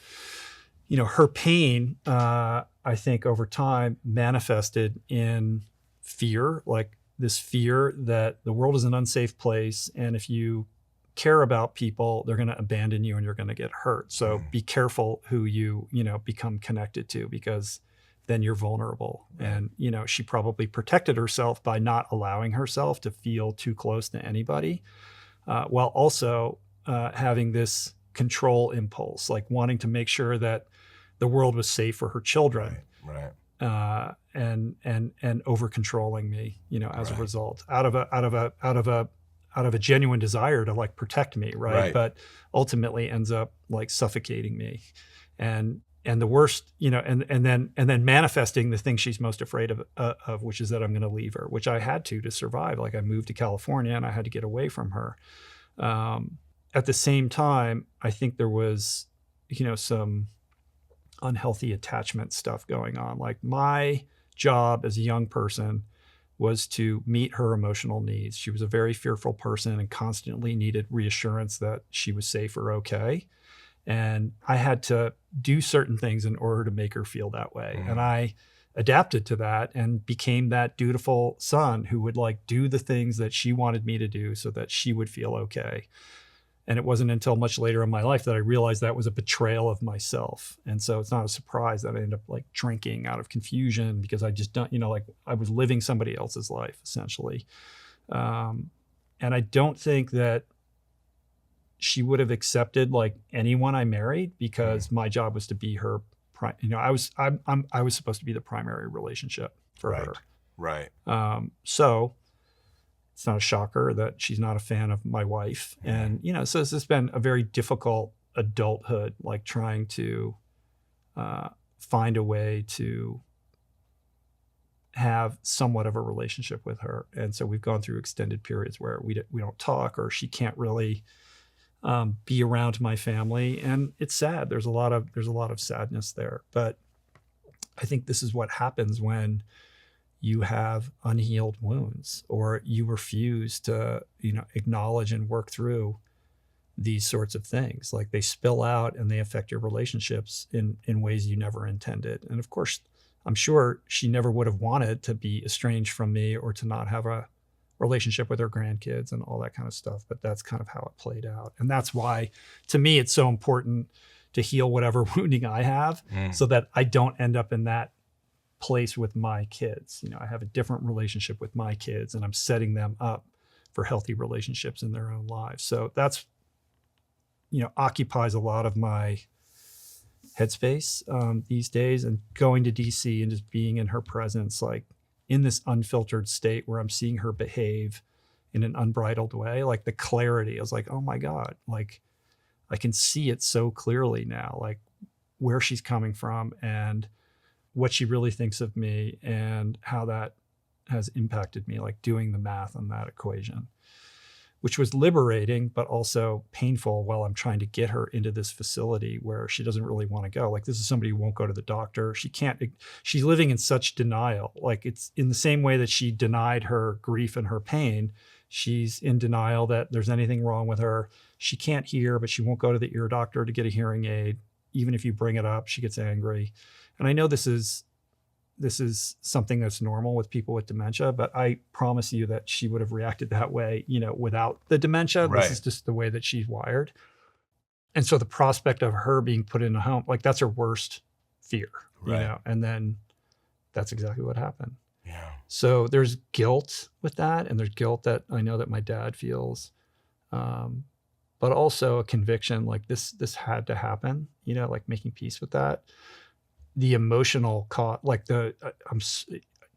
her pain, I think over time manifested in fear, like this fear that the world is an unsafe place. And if you care about people, they're going to abandon you and you're going to get hurt. So be careful who you, become connected to, because then you're vulnerable. And, she probably protected herself by not allowing herself to feel too close to anybody, while also having this control impulse, like wanting to make sure that the world was safe for her children. And over controlling me, as a result, out of a genuine desire to like protect me. But ultimately ends up like suffocating me. And the worst, and then manifesting the thing she's most afraid of, which is that I'm going to leave her, which I had to survive. Like I moved to California and I had to get away from her. At the same time, I think there was, some unhealthy attachment stuff going on. Like my job as a young person was to meet her emotional needs. She was a very fearful person and constantly needed reassurance that she was safe or okay. And I had to do certain things in order to make her feel that way. And I adapted to that and became that dutiful son who would like do the things that she wanted me to do so that she would feel okay. And it wasn't until much later in my life that I realized that was a betrayal of myself. And so it's not a surprise that I ended up like drinking out of confusion because I just don't, like I was living somebody else's life essentially. And I don't think that she would have accepted like anyone I married because my job was to be her. I was supposed to be the primary relationship for her. Right. So it's not a shocker that she's not a fan of my wife. And, so this has been a very difficult adulthood, like trying to find a way to have somewhat of a relationship with her. And so we've gone through extended periods where we don't talk, or she can't really be around my family. And it's sad. There's a lot of sadness there. But I think this is what happens when you have unhealed wounds, or you refuse to, acknowledge and work through these sorts of things. Like, they spill out and they affect your relationships in ways you never intended. And of course, I'm sure she never would have wanted to be estranged from me or to not have a relationship with her grandkids and all that kind of stuff. But that's kind of how it played out. And that's why, to me, it's so important to heal whatever wounding I have, so that I don't end up in that place with my kids. I have a different relationship with my kids, and I'm setting them up for healthy relationships in their own lives. So that's, occupies a lot of my headspace these days, and going to DC and just being in her presence, like in this unfiltered state where I'm seeing her behave in an unbridled way, like the clarity. I was like, oh my God, like I can see it so clearly now, like where she's coming from and what she really thinks of me and how that has impacted me, like doing the math on that equation, which was liberating, but also painful while I'm trying to get her into this facility where she doesn't really want to go. Like, this is somebody who won't go to the doctor. She's living in such denial. Like, it's in the same way that she denied her grief and her pain. She's in denial that there's anything wrong with her. She can't hear, but she won't go to the ear doctor to get a hearing aid. Even if you bring it up, she gets angry. And I know this is something that's normal with people with dementia, but I promise you that she would have reacted that way, without the dementia. Right. This is just the way that she's wired. And so the prospect of her being put in a home, like, that's her worst fear, right. And then that's exactly what happened. Yeah. So there's guilt with that, and there's guilt that I know that my dad feels, but also a conviction, like this had to happen, like making peace with that. The emotional cost, like I'm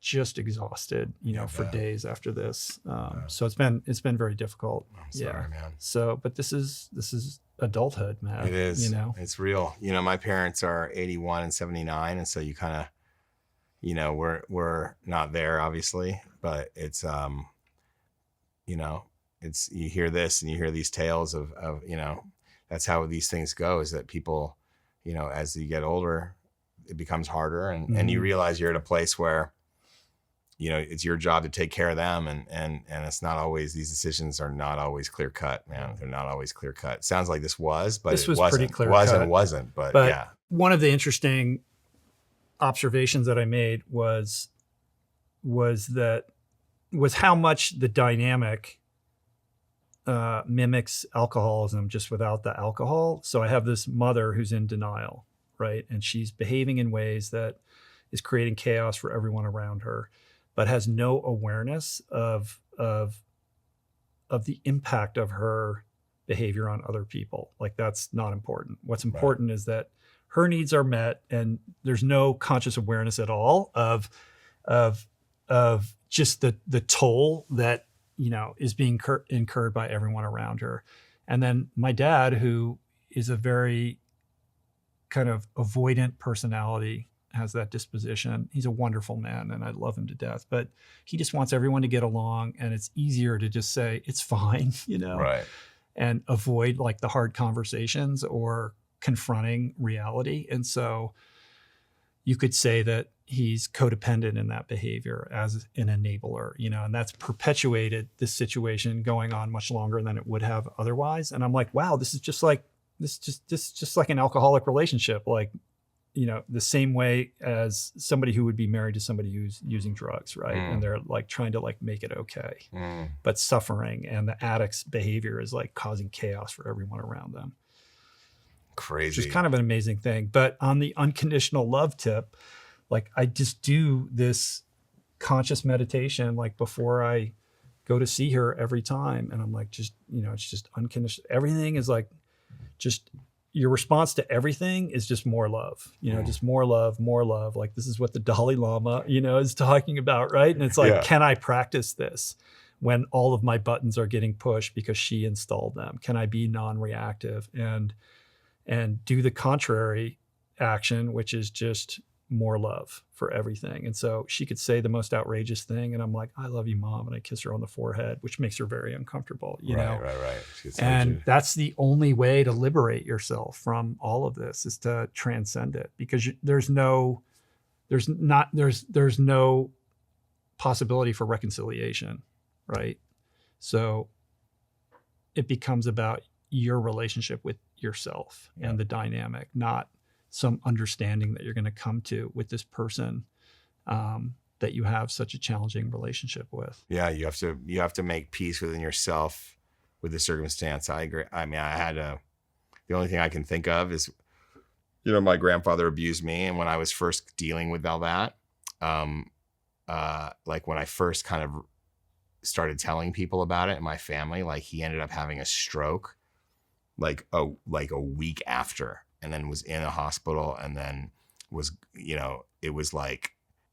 just exhausted, for days after this. So it's been very difficult. I'm sorry, man. So, but this is adulthood, man. It is, it's real. My parents are 81 and 79. And so you kind of, we're not there, obviously, but it's, it's, you hear this and you hear these tales of, that's how these things go, is that people, as you get older, it becomes harder, and you realize you're at a place where, it's your job to take care of them, and it's not always, these decisions are not always clear cut, man. They're not always clear cut. Sounds like this was, but this was wasn't. Pretty clear It wasn't, cut. But yeah. One of the interesting observations that I made was how much the dynamic mimics alcoholism, just without the alcohol. So I have this mother who's in denial, right? And she's behaving in ways that is creating chaos for everyone around her, but has no awareness of the impact of her behavior on other people. Like, that's not important. What's important is that her needs are met, and there's no conscious awareness at all of just the toll that, is being incurred by everyone around her. And then my dad, who is a very kind of avoidant personality, has that disposition. He's a wonderful man and I love him to death, but he just wants everyone to get along, and it's easier to just say it's fine, Right. and avoid like the hard conversations or confronting reality. And so you could say that he's codependent in that behavior as an enabler, and that's perpetuated this situation going on much longer than it would have otherwise. And I'm like, wow, this is just like an alcoholic relationship, like, the same way as somebody who would be married to somebody who's using drugs, right? And they're like trying to like make it okay, but suffering, and the addict's behavior is like causing chaos for everyone around them. Crazy. Which is kind of an amazing thing. But on the unconditional love tip, like, I just do this conscious meditation, like before I go to see her every time. And I'm like, just, it's just unconditional. Everything is like, just your response to everything is just more love, just more love. Like, this is what the Dalai Lama, is talking about. Right. And it's like, Can I practice this when all of my buttons are getting pushed because she installed them? Can I be non-reactive and do the contrary action, which is just more love for everything. And so she could say the most outrageous thing, and I'm like, I love you, Mom. And I kiss her on the forehead, which makes her very uncomfortable, you know? Right. She's and that's the only way to liberate yourself from all of this, is to transcend it, because there's no possibility for reconciliation, right? So it becomes about your relationship with yourself and the dynamic, not some understanding that you're going to come to with this person that you have such a challenging relationship with. Yeah, you have to make peace within yourself with the circumstance. I agree. I mean, the only thing I can think of is, you know, my grandfather abused me, and when I was first dealing with all that, like when I first kind of started telling people about it in my family, like he ended up having a stroke like a week after, and then was in a hospital, and then was, you know, it was like,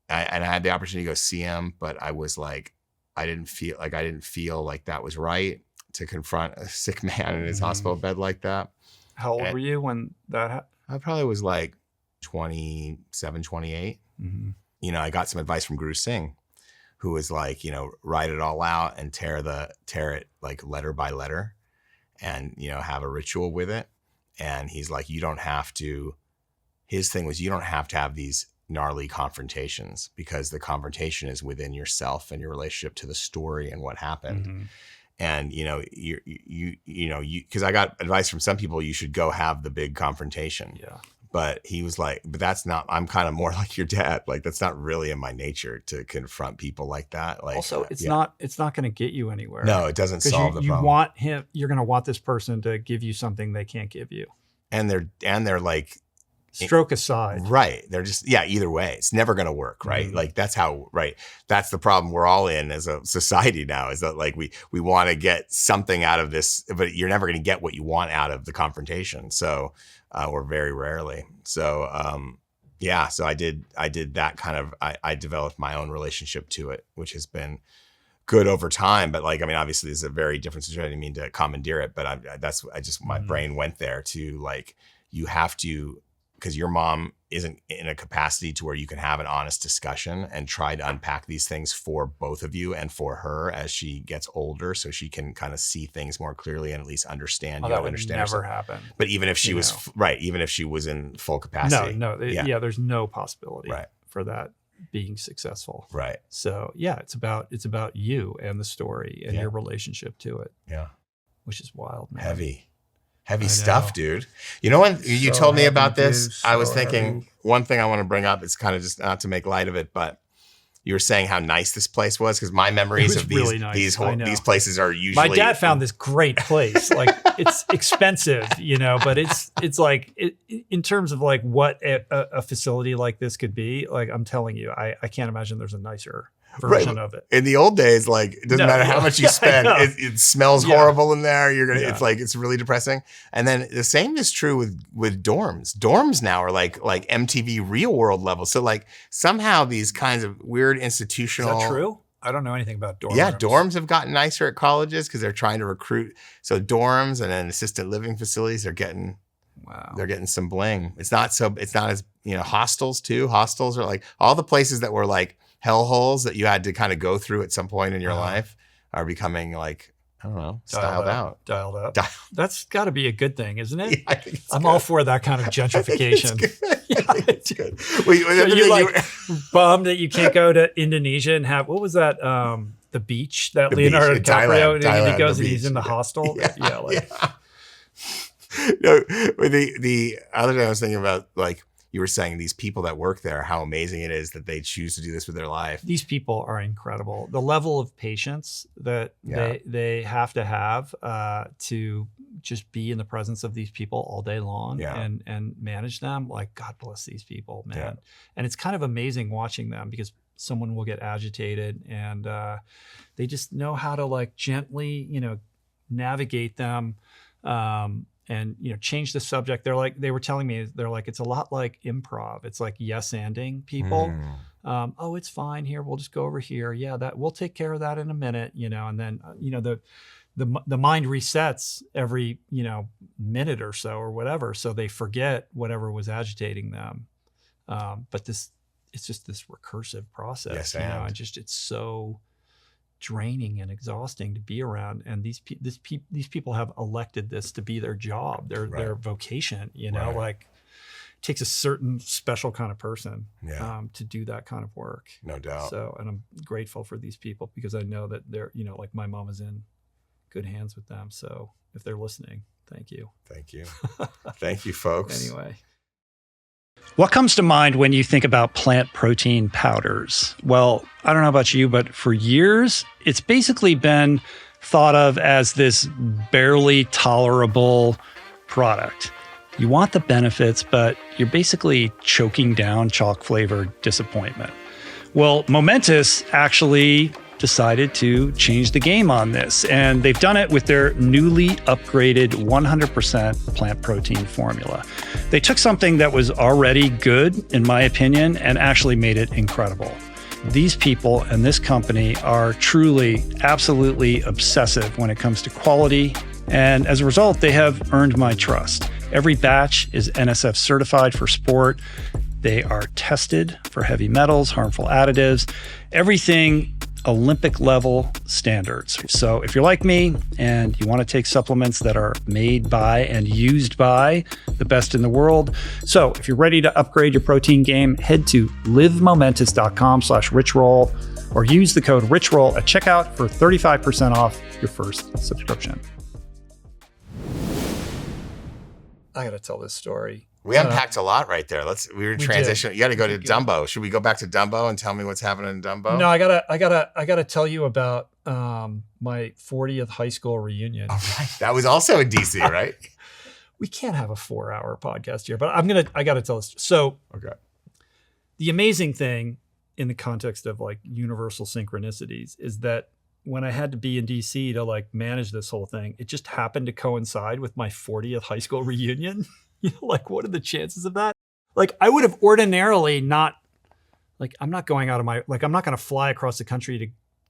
I had the opportunity to go see him, but I was like, I didn't feel like that was right to confront a sick man in his hospital bed like that. How old were you when that happened? I probably was like 27, 28. Mm-hmm. You know, I got some advice from Guru Singh, who was like, you know, write it all out and tear it like letter by letter, and, you know, have a ritual with it. And he's like, his thing was, you don't have to have these gnarly confrontations, because the confrontation is within yourself and your relationship to the story and what happened. Mm-hmm. And, you know, because I got advice from some people, you should go have the big confrontation. Yeah. But he was like, but that's not, I'm kind of more like your dad. Like, that's not really in my nature to confront people like that. Like, also, it's not going to get you anywhere. No, it doesn't solve the problem. You're going to want this person to give you something they can't give you. And they're like, stroke aside. Right. They're just, either way, it's never going to work. Right. Mm-hmm. Like, that's the problem we're all in as a society now, is that like, we want to get something out of this, but you're never going to get what you want out of the confrontation. So, or very rarely. So, so I did that kind of, I developed my own relationship to it, which has been good over time. But like, I mean, obviously this is a very different situation. I didn't mean to commandeer it, but my brain went there to like, you have to, because your mom isn't in a capacity to where you can have an honest discussion and try to unpack these things for both of you and for her as she gets older, so she can kind of see things more clearly and at least understand you. That would understand never herself. happen. But even if she was even if she was in full capacity, there's no possibility right. for that being successful. Right. So it's about you and the story and your relationship to it. Yeah. Which is wild, man. Heavy stuff, dude. You know, when you told me about this, I was thinking one thing I want to bring up. It's kind of just not to make light of it, but you were saying how nice this place was, because my memories of really nice. these places are usually. My dad found this great place. Like, it's expensive, you know, but it's like in terms of like what a facility like this could be. Like, I'm telling you, I can't imagine there's a nicer version of it. In the old days, like, it doesn't matter how much you spend, it smells horrible in there. It's like, it's really depressing. And then the same is true with dorms. Dorms now are like MTV Real World level. So like, somehow these kinds of weird institutional. Is that true? I don't know anything about dorms. Yeah, dorms have gotten nicer at colleges because they're trying to recruit. So dorms and then assisted living facilities, they're getting some bling. It's not as, you know, hostels too. Hostels are like all the places that were like hellholes that you had to kind of go through at some point in your life are becoming like, I don't know, dialed up. That's got to be a good thing, isn't it? Yeah, I think I'm all for that kind of gentrification. It's good. So you're like bummed that you can't go to Indonesia and have, what was that? The beach that Leonardo DiCaprio Thailand, goes and he's in the hostel. No, the other day I was thinking about, like, you were saying these people that work there, how amazing it is that they choose to do this with their life. These people are incredible. The level of patience that they have to to just be in the presence of these people all day long and manage them. Like, God bless these people, man. Yeah. And it's kind of amazing watching them, because someone will get agitated and they just know how to like gently, you know, navigate them. And, you know, change the subject. They were telling me, they're like, it's a lot like improv. It's like yes-anding people. Oh, it's fine here. We'll just go over here. Yeah, that we'll take care of that in a minute, you know. And then, you know, the mind resets every, you know, minute or so or whatever. So they forget whatever was agitating them. But it's just this recursive process, Yes, you know, and and just, it's so draining and exhausting to be around. And these people have elected this to be their job, their vocation, you know, like it takes a certain special kind of person to do that kind of work. No doubt. So, and I'm grateful for these people because I know that they're, you know, like my mom is in good hands with them. So if they're listening, thank you. Thank you. Thank you, folks. Anyway. What comes to mind when you think about plant protein powders? Well, I don't know about you, but for years, it's basically been thought of as this barely tolerable product. You want the benefits, but you're basically choking down chalk-flavored disappointment. Well, Momentous actually decided to change the game on this, and they've done it with their newly upgraded 100% plant protein formula. They took something that was already good, in my opinion, and actually made it incredible. These people and this company are truly, absolutely obsessive when it comes to quality, and as a result, they have earned my trust. Every batch is NSF certified for sport. They are tested for heavy metals, harmful additives, everything Olympic level standards. So if you're like me and you want to take supplements that are made by and used by the best in the world. So if you're ready to upgrade your protein game, head to livemomentous.com/richroll or use the code richroll at checkout for 35% off your first subscription. I got to tell this story. We unpacked a lot right there. We were transitioning. You got to go to Dumbo. Should we go back to Dumbo and tell me what's happening in Dumbo? No, I gotta tell you about my 40th high school reunion. All right. That was also in DC, right? We can't have a 4-hour podcast here, but I gotta tell this. So, okay. The amazing thing in the context of like universal synchronicities is that when I had to be in DC to like manage this whole thing, it just happened to coincide with my 40th high school reunion. You know, like, what are the chances of that? Like, I would have ordinarily not, like, I'm not going out of my, like, I'm not going to fly across the country to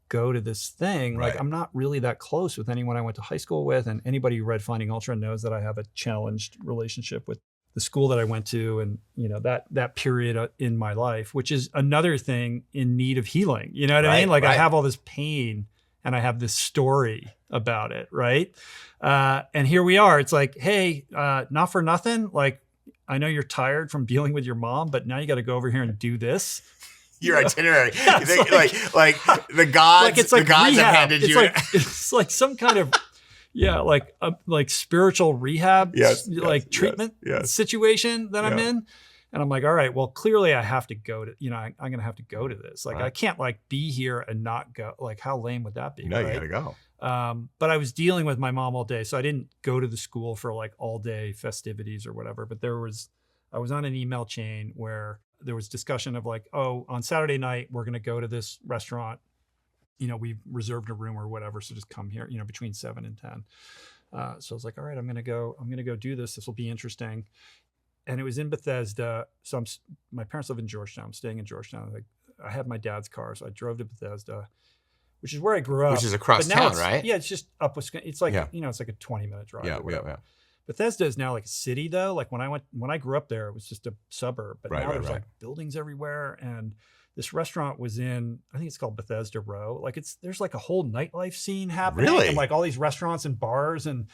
go to this thing. Right. Like, I'm not really that close with anyone I went to high school with. And anybody who read Finding Ultra knows that I have a challenged relationship with the school that I went to. And, you know, that period in my life, which is another thing in need of healing. You know what I mean? Like, I have all this pain and I have this story about it, right? And here we are. It's like, hey, not for nothing. Like, I know you're tired from dealing with your mom, but now you got to go over here and do this. Your itinerary, like the gods, like it's like the gods rehab. have handed you. It's like some kind of, like spiritual rehab, treatment situation that I'm in. And I'm like, all right, well, clearly I have to go to, you know, I'm going to have to go to this. Like, I can't like be here and not go. Like, how lame would that be? No, you got to go. But I was dealing with my mom all day. So I didn't go to the school for like all day festivities or whatever. But I was on an email chain where there was discussion of like, oh, on Saturday night, we're going to go to this restaurant. You know, we've reserved a room or whatever. So just come here, you know, between 7 and 10. So I was like, all right, I'm going to go do this. This will be interesting. And it was in Bethesda. So my parents live in Georgetown. I'm staying in Georgetown. Like, I had my dad's car. So I drove to Bethesda, which is where I grew up. Which is across town, right? Yeah, it's just up Wisconsin. It's like, you know, it's like a 20-minute drive. Yeah. Bethesda is now like a city though. Like when I grew up there, it was just a suburb. But now there's like buildings everywhere. And this restaurant was in, I think it's called Bethesda Row. Like there's like a whole nightlife scene happening. Really? And like all these restaurants and bars. And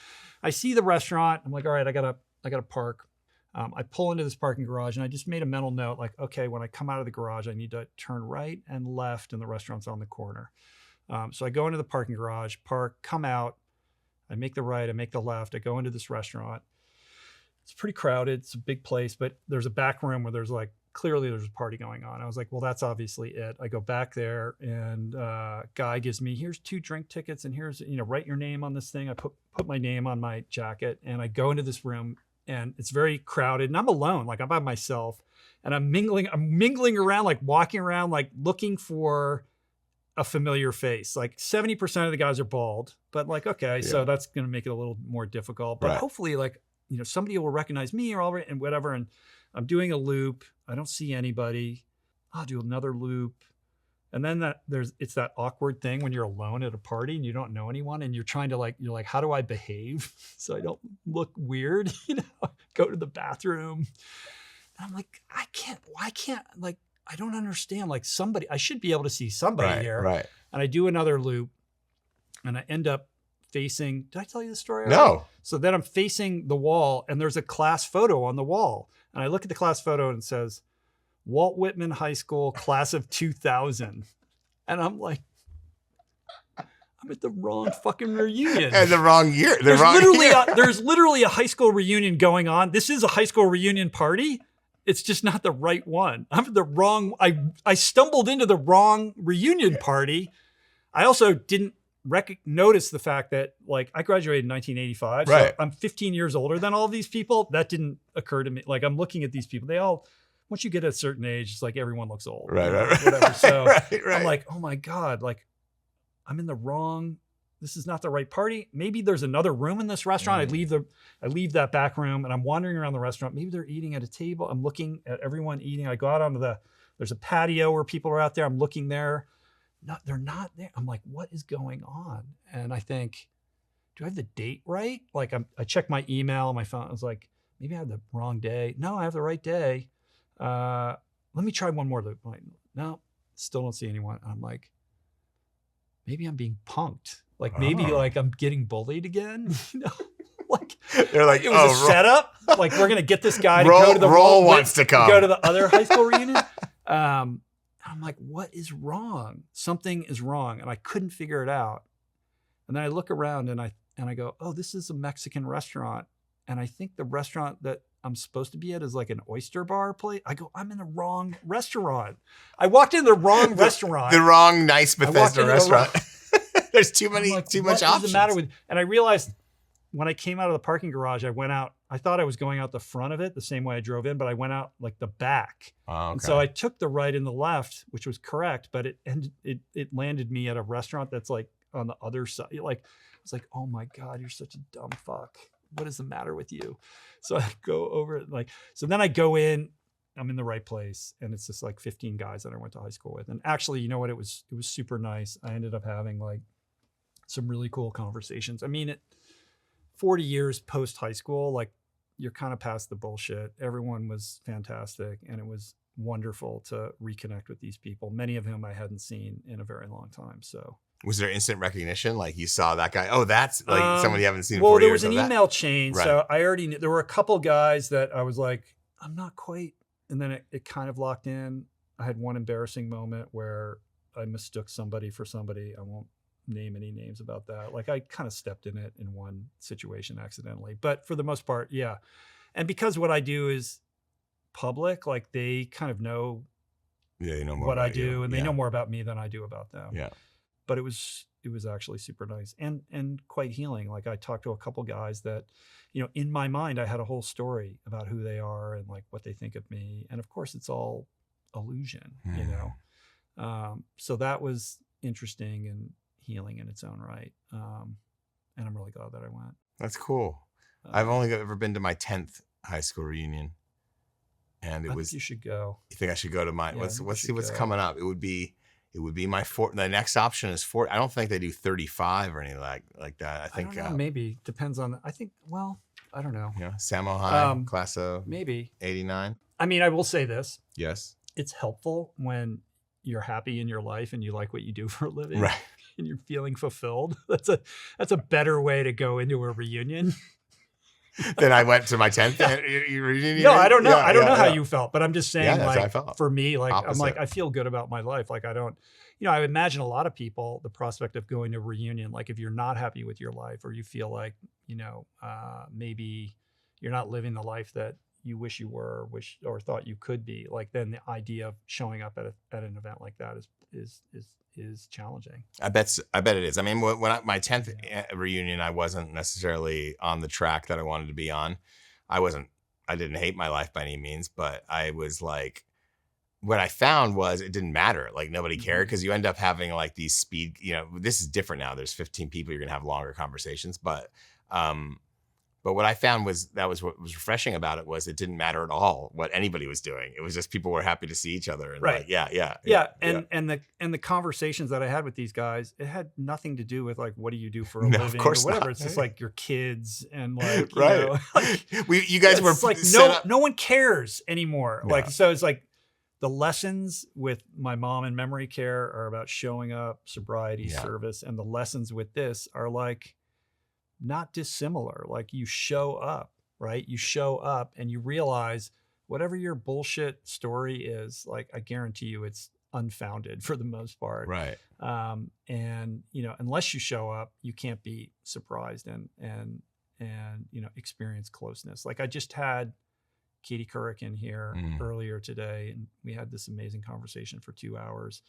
I see the restaurant. I'm like, all right, I gotta park. I pull into this parking garage and I just made a mental note, like, okay, when I come out of the garage, I need to turn right and left and the restaurant's on the corner. So I go into the parking garage, park, come out, I make the right, I make the left, I go into this restaurant. It's pretty crowded. It's a big place, but there's a back room where there's like, clearly there's a party going on. I was like, well, that's obviously it. I go back there and guy gives me, here's 2 drink tickets and here's, you know, write your name on this thing. I put my name on my jacket and I go into this room. And it's very crowded and I'm alone, like I'm by myself and I'm mingling around, like walking around, like looking for a familiar face. Like 70% of the guys are bald, but like, okay, so that's going to make it a little more difficult, but hopefully like, you know, somebody will recognize me or all and whatever. And I'm doing a loop. I don't see anybody. I'll do another loop. And then it's that awkward thing when you're alone at a party and you don't know anyone and you're trying to you're like, how do I behave so I don't look weird? You know, go to the bathroom. And I'm like, why can't, like, I don't understand. Like I should be able to see somebody here. Right. And I do another loop and I end up facing, did I tell you the story already? No. So then I'm facing the wall and there's a class photo on the wall. And I look at the class photo and it says, Walt Whitman High School, class of 2000. And I'm like, I'm at the wrong fucking reunion. And the wrong year. There's literally a high school reunion going on. This is a high school reunion party. It's just not the right one. I'm at the wrong, I stumbled into the wrong reunion party. I also didn't notice the fact that, like, I graduated in 1985. Right. So I'm 15 years older than all of these people. That didn't occur to me. Like, I'm looking at these people. They all, once you get at a certain age, it's like everyone looks old. Right. Whatever. So right. I'm like, oh my God, like, I'm in the wrong, this is not the right party. Maybe there's another room in this restaurant. I leave that back room and I'm wandering around the restaurant. Maybe they're eating at a table. I'm looking at everyone eating. I go out onto there's a patio where people are out there. I'm looking there. No, they're not there. I'm like, what is going on? And I think, do I have the date right? Like I checked my email on my phone. I was like, maybe I have the wrong day. No, I have the right day. Let me try one more loop. Like, no, still don't see anyone. I'm like, maybe I'm being punked. Like maybe like I'm getting bullied again. You know, like they're like, it was a setup. Like we're gonna get this guy to Roll, go to the Roll wants to come. Go to the other high school reunion. I'm like, what is wrong? Something is wrong, and I couldn't figure it out. And then I look around and I go, oh, this is a Mexican restaurant, and I think the restaurant that I'm supposed to be at is like an oyster bar place. I go, I'm in the wrong restaurant. I walked in the wrong restaurant. The wrong nice Bethesda restaurant. There's too much options. What is the matter with? And I realized when I came out of the parking garage, I went out. I thought I was going out the front of it the same way I drove in, but I went out like the back. Oh, okay. And so I took the right and the left, which was correct, but it landed me at a restaurant that's like on the other side. Like I was like, oh my God, you're such a dumb fuck. What is the matter with you? So I go over so then I go in. I'm in the right place, and it's just like 15 guys that I went to high school with. And actually, you know what? It was super nice. I ended up having like some really cool conversations. I mean, 40 years post high school, like you're kind of past the bullshit. Everyone was fantastic, and it was wonderful to reconnect with these people, many of whom I hadn't seen in a very long time. So was there instant recognition? Like you saw that guy? Oh, that's like someone you haven't seen in 40 there years. was an email chain. Right. So I already knew. There were a couple guys that I was like, I'm not quite. And then it kind of locked in. I had one embarrassing moment where I mistook somebody for somebody. I won't name any names about that. Like I kind of stepped in it in one situation accidentally, but for the most part, yeah. And because what I do is public, like they kind of know they know more what I do you. and they know more about me than I do about them. Yeah. But it was actually super nice and quite healing. Like I talked to a couple guys that, you know, in my mind, I had a whole story about who they are and like what they think of me. And of course it's all illusion, you know? So that was interesting and healing in its own right. And I'm really glad that I went. That's cool. I've only ever been to my 10th high school reunion. And it was, you should go. You think I should go to mine? Yeah, let's see what's coming up. It would be my the next option is 40. I don't think they do 35 or anything like that. I think I don't know, maybe depends on, I don't know. Yeah. Samo High, class of maybe 89. I mean, I will say this. Yes. It's helpful when you're happy in your life and you like what you do for a living. Right. And you're feeling fulfilled. That's a better way to go into a reunion. Then I went to my 10th reunion. No, I don't know. I don't know how you felt, but I'm just saying, that's like, how I felt. For me, like, Opposite. I'm like, I feel good about my life. Like, I don't, you know, I imagine a lot of people, the prospect of going to a reunion, like if you're not happy with your life or you feel like, you know, maybe you're not living the life that you wish you were, or thought you could be, like, then the idea of showing up at an event like that is challenging. I bet it is. I mean, when my 10th reunion, I wasn't necessarily on the track that I wanted to be on. I didn't hate my life by any means, but I was like, what I found was it didn't matter. Like nobody cared because you end up having like these speed, you know, this is different now. There's 15 people, you're going to have longer conversations, but But what I found was what was refreshing about it was it didn't matter at all what anybody was doing. It was just people were happy to see each other. And Right. And the conversations that I had with these guys, it had nothing to do with like, what do you do for a living? Of course or whatever. not. It's just like your kids and like, you right. know, like, you guys were like no one cares anymore. No. Like, so it's like the lessons with my mom in memory care are about showing up, sobriety, service. And the lessons with this are like, not dissimilar. Like you show up, right? You show up and you realize whatever your bullshit story is, like I guarantee you it's unfounded for the most part. Right. And you know, unless you show up, you can't be surprised and you know, experience closeness. Like I just had Katie Couric in here earlier today, and we had this amazing conversation for 2 hours.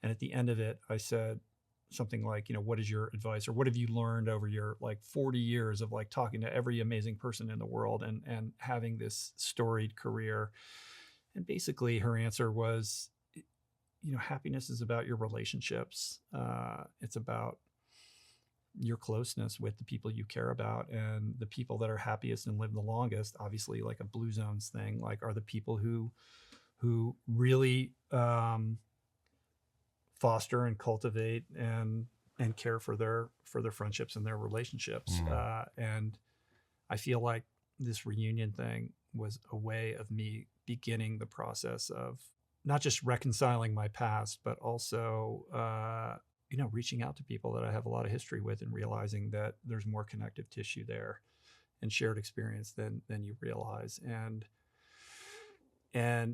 And at the end of it, I said something like, you know, what is your advice, or what have you learned over your like 40 years of like talking to every amazing person in the world and having this storied career? And basically her answer was, you know, happiness is about your relationships. It's about your closeness with the people you care about, and the people that are happiest and live the longest, obviously like a Blue Zones thing, like are the people who really, foster and cultivate and care for their friendships and their relationships. And I feel like this reunion thing was a way of me beginning the process of not just reconciling my past, but also, you know, reaching out to people that I have a lot of history with and realizing that there's more connective tissue there and shared experience than you realize. And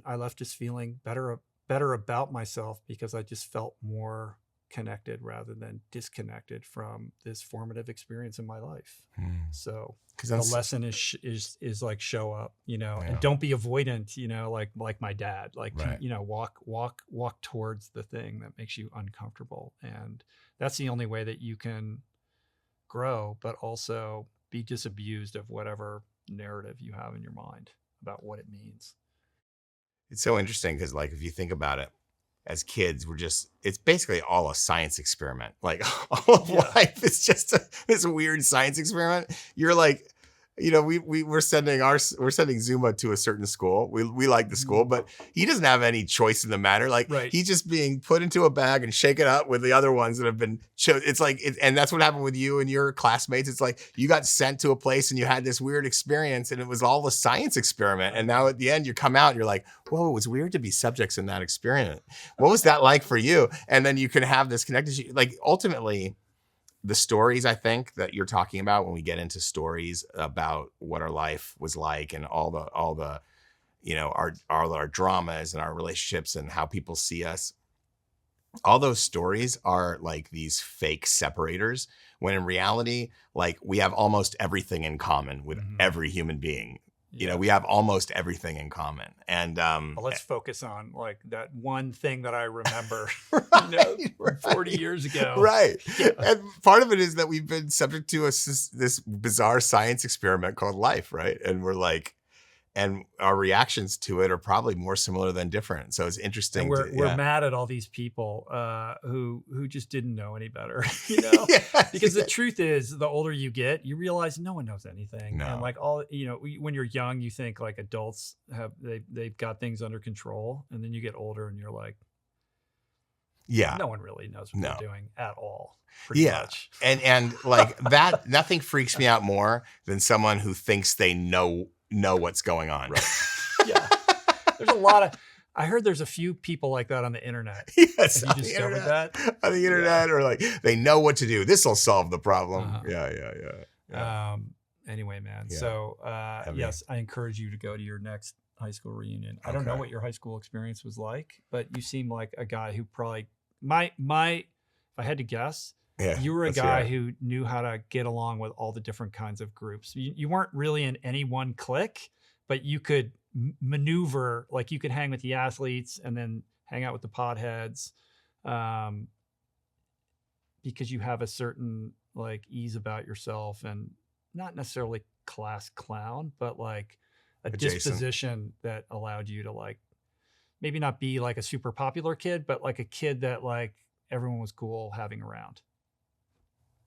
I left just feeling better about myself because I just felt more connected rather than disconnected from this formative experience in my life. So the lesson is like show up, you know, and don't be avoidant, you know, like my dad, like, you know, walk towards the thing that makes you uncomfortable. And that's the only way that you can grow, but also be disabused of whatever narrative you have in your mind about what it means. It's so interesting because, like, if you think about it, as kids, it's basically all a science experiment. Like, all of life is just this weird science experiment. You're like, you know, we're sending Zuma to a certain school. We like the school, but he doesn't have any choice in the matter. Like he's just being put into a bag and shaken up with the other ones that have been chosen. It's like, and that's what happened with you and your classmates. It's like you got sent to a place and you had this weird experience, and it was all a science experiment. And now at the end, you come out and you're like, whoa, it was weird to be subjects in that experiment. What was that like for you? And then you can have this connection. Like ultimately, the stories I think that you're talking about when we get into stories about what our life was like and all the, you know, our dramas and our relationships and how people see us, all those stories are like these fake separators, when in reality, like we have almost everything in common with every human being. You know, we have almost everything in common. And well, let's focus on like that one thing that I remember right, 40 years ago. Right. Yeah. And part of it is that we've been subject to this bizarre science experiment called life, right? And we're like, and our reactions to it are probably more similar than different. So it's interesting. And we're mad at all these people who just didn't know any better, you know? Because the truth is, the older you get, you realize no one knows anything. No. And like all, you know, when you're young, you think like adults they've got things under control, and then you get older and you're like, no one really knows what they're doing at all. Pretty much. And like that, nothing freaks me out more than someone who thinks they know what's going on. Right. Yeah. There's a lot of, I heard there's a few people like that on the internet. Yes. Have you discovered that? On the internet, or like, they know what to do. This will solve the problem. Yeah. Anyway, man. Yeah. So, yes, I encourage you to go to your next high school reunion. I don't know what your high school experience was like, but you seem like a guy who probably, if I had to guess, you were a guy who knew how to get along with all the different kinds of groups. You weren't really in any one clique, but you could maneuver, like you could hang with the athletes and then hang out with the potheads, because you have a certain like ease about yourself, and not necessarily class clown, but like a disposition that allowed you to like maybe not be like a super popular kid, but like a kid that like everyone was cool having around.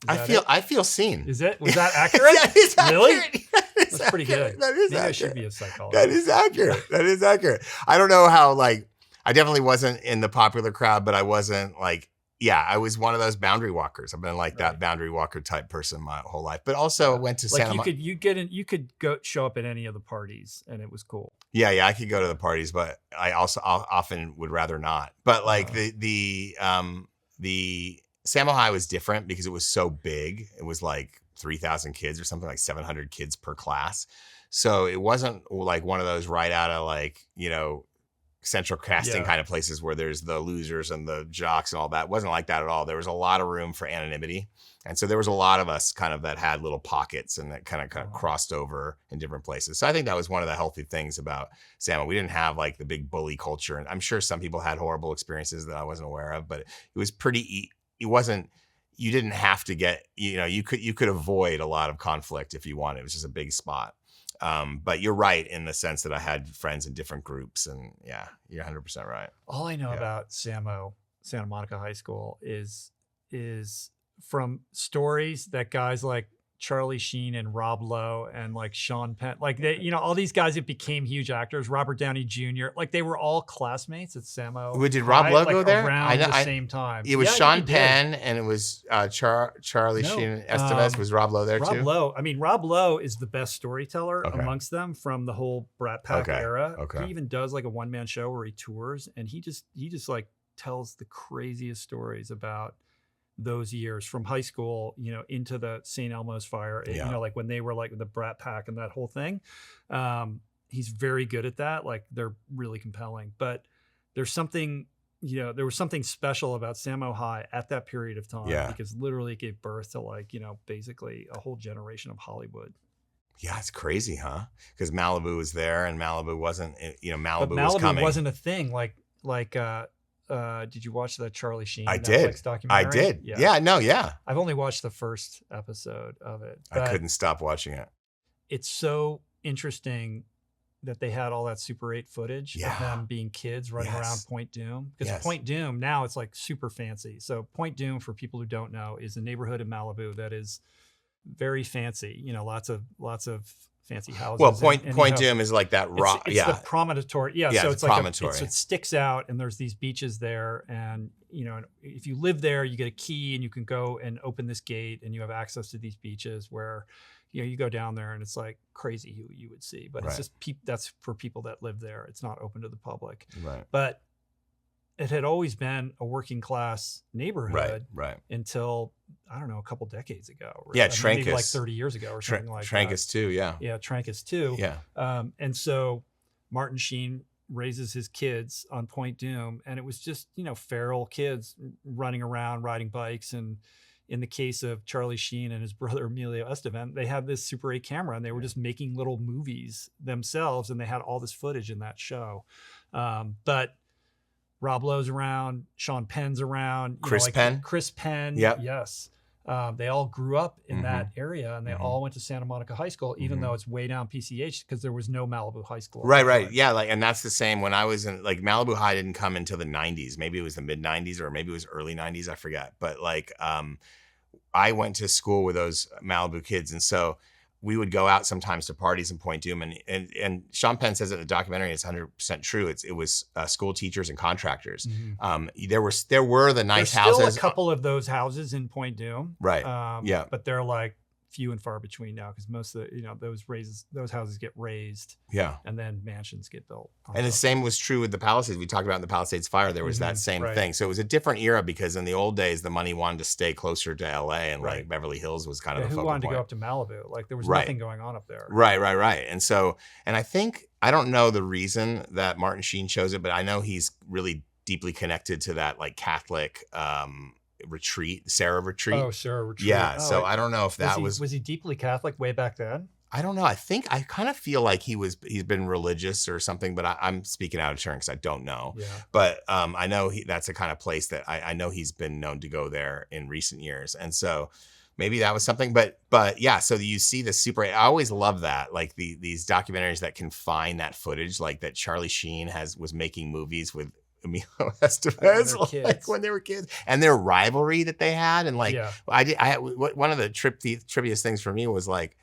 I feel seen. Is it? Was that accurate? That is accurate. Really? That's That's pretty good. That is Maybe accurate. I should be a psychologist. That is accurate. That is accurate. I don't know how, like, I definitely wasn't in the popular crowd, but I wasn't like, I was one of those boundary walkers. I've been like that boundary walker type person my whole life, but also went to Santa Monica. You could go show up at any of the parties and it was cool. Yeah, I could go to the parties, but I also often would rather not. But like the Samo High was different because it was so big. It was like 3,000 kids or something, like 700 kids per class. So it wasn't like one of those right out of like, central casting kind of places where there's the losers and the jocks and all that. It wasn't like that at all. There was a lot of room for anonymity. And so there was a lot of us kind of that had little pockets and that kind of crossed over in different places. So I think that was one of the healthy things about Samo. We didn't have like the big bully culture. And I'm sure some people had horrible experiences that I wasn't aware of, but it was you didn't have to get, you could avoid a lot of conflict if you wanted. It was just a big spot. But you're right in the sense that I had friends in different groups, and you're 100% right. All I know about Santa Monica High School is from stories that guys like Charlie Sheen and Rob Lowe and like Sean Penn, like they, all these guys that became huge actors, Robert Downey Jr., like they were all classmates at Samo. Did Rob Lowe go there? Around the same time. It was Sean Penn and it was Charlie Sheen and Estevez. Was Rob Lowe there too? Rob Lowe is the best storyteller amongst them from the whole Brat Pack era. Okay. He even does like a one-man show where he tours and he just like tells the craziest stories about those years from high school, into the St. Elmo's fire, like when they were like the Brat Pack and that whole thing. He's very good at that. Like they're really compelling, but there's something, there was something special about Samo High at that period of time because literally it gave birth to like, basically a whole generation of Hollywood. Yeah, it's crazy, huh? Because Malibu was there and Malibu wasn't, Malibu was coming. Wasn't a thing. Did you watch the Charlie Sheen Netflix documentary? I did. Yeah. I've only watched the first episode of it. I couldn't stop watching it. It's so interesting that they had all that Super 8 footage of them being kids running around Point Doom. Because Point Doom, now it's like super fancy. So Point Doom, for people who don't know, is a neighborhood in Malibu that is very fancy. Lots of fancy houses. Well, Point Doom is like that rock. It's the promontory. So it's like promontory. It sticks out, and there's these beaches there, and if you live there, you get a key, and you can go and open this gate, and you have access to these beaches where, you go down there, and it's like crazy who you would see, but it's just that's for people that live there. It's not open to the public. Right. But it had always been a working class neighborhood until, I don't know, a couple decades ago. Trancas. Maybe like 30 years ago or something like Trancas that. too, yeah. Yeah, Trancas too. Yeah. And so Martin Sheen raises his kids on Point Doom, and it was just, feral kids running around, riding bikes. And in the case of Charlie Sheen and his brother Emilio Estevez, they had this Super 8 camera, and they were just making little movies themselves, and they had all this footage in that show. But Rob Lowe's around, Sean Penn's around, Chris Penn. Yep. Yes. They all grew up in that area, and they all went to Santa Monica High School, even though it's way down PCH because there was no Malibu High School. Right. Yeah. And that's the same when I was in, like, Malibu High didn't come until the 90s. Maybe it was the mid 90s or maybe it was early 90s. I forget. But like, I went to school with those Malibu kids. And so we would go out sometimes to parties in Point Doom, and Sean Penn says it in the documentary, it's 100% true. It was school teachers and contractors. There were the nice houses. There's still a couple of those houses in Point Doom, right? But they're like few and far between now because most of the, those houses get raised, and then mansions get built. And the same was true with the Palisades. We talked about in the Palisades fire. There was that same thing. So it was a different era because in the old days, the money wanted to stay closer to LA, and like Beverly Hills was kind of the focal point. Who wanted to go up to Malibu? Like there was nothing going on up there. Right. And so, and I think, I don't know the reason that Martin Sheen chose it, but I know he's really deeply connected to that like Catholic Sarah retreat. Oh, Sarah retreat. Yeah. So I don't know if that was he deeply Catholic way back then? I don't know. I kind of feel like he's been religious or something, but I'm speaking out of turn because I don't know. Yeah. But I know that's a kind of place that I know he's been known to go there in recent years. And so maybe that was something, but yeah. So you see the Super 8. I always love that. Like these documentaries that can find that footage, like that Charlie Sheen was making movies with Emilio Estevez, they're like kids. when they were kids, and their rivalry that they had. And like, Yeah. one of the trippiest things for me was like,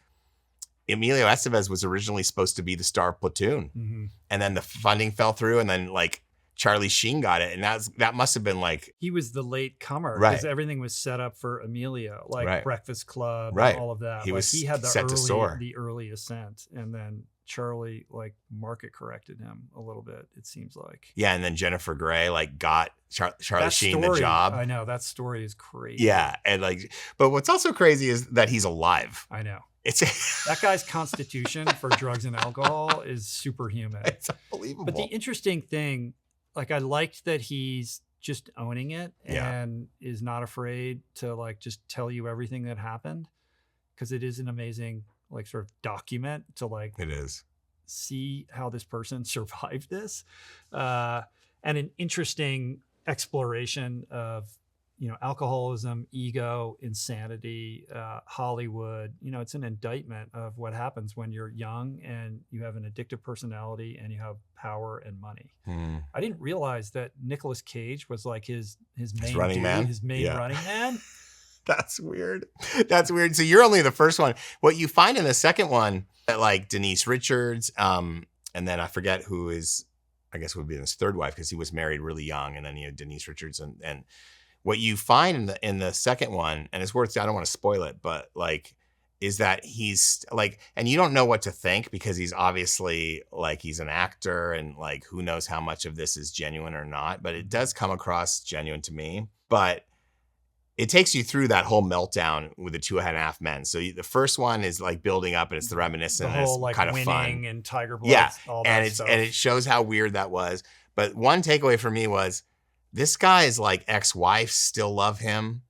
Emilio Estevez was originally supposed to be the star of Platoon, Mm-hmm. and then the funding fell through, and then like Charlie Sheen got it, and that must have been like, He was the late comer Right. because everything was set up for Emilio, like Right. Breakfast Club, Right. and all of that. He Like, was he had set to soar. the early ascent, and then Charlie like market corrected him a little bit. It seems like. yeah, and then Jennifer Grey like got Charlie That Sheen story, the job. I know, that story is crazy. Yeah, and like, but what's also crazy is that he's alive. I know. It's That guy's constitution for drugs and alcohol is superhuman. it's unbelievable. But the interesting thing, like, I liked that he's just owning it Yeah. and is not afraid to like just tell you everything that happened, because it is an amazing like sort of document to like It is. see how this person survived this, and an interesting exploration of, you know, alcoholism, ego, insanity, Hollywood. You know, it's an indictment of what happens when you're young and you have an addictive personality and you have power and money. I didn't realize that Nicolas Cage was like his main running man? his main Yeah. running man. That's weird. That's weird. So you're only the first one. What you find in the second one, that like Denise Richards, and then I forget who is, I guess would be his third wife, because he was married really young, and then you had Denise Richards, and what you find in the second one, and it's worth, I don't want to spoil it, but like, is that he's like, and you don't know what to think, because he's obviously like, he's an actor, and like, who knows how much of this is genuine or not, but it does come across genuine to me. But it takes you through that whole meltdown with the 2.5 Men. So the first one is like building up, and it's the reminiscent, The and whole it's like kind of winning fun. and Tiger Blood, Yeah, all that and stuff. it shows how weird that was. But one takeaway for me was, this guy's like ex-wife still love him,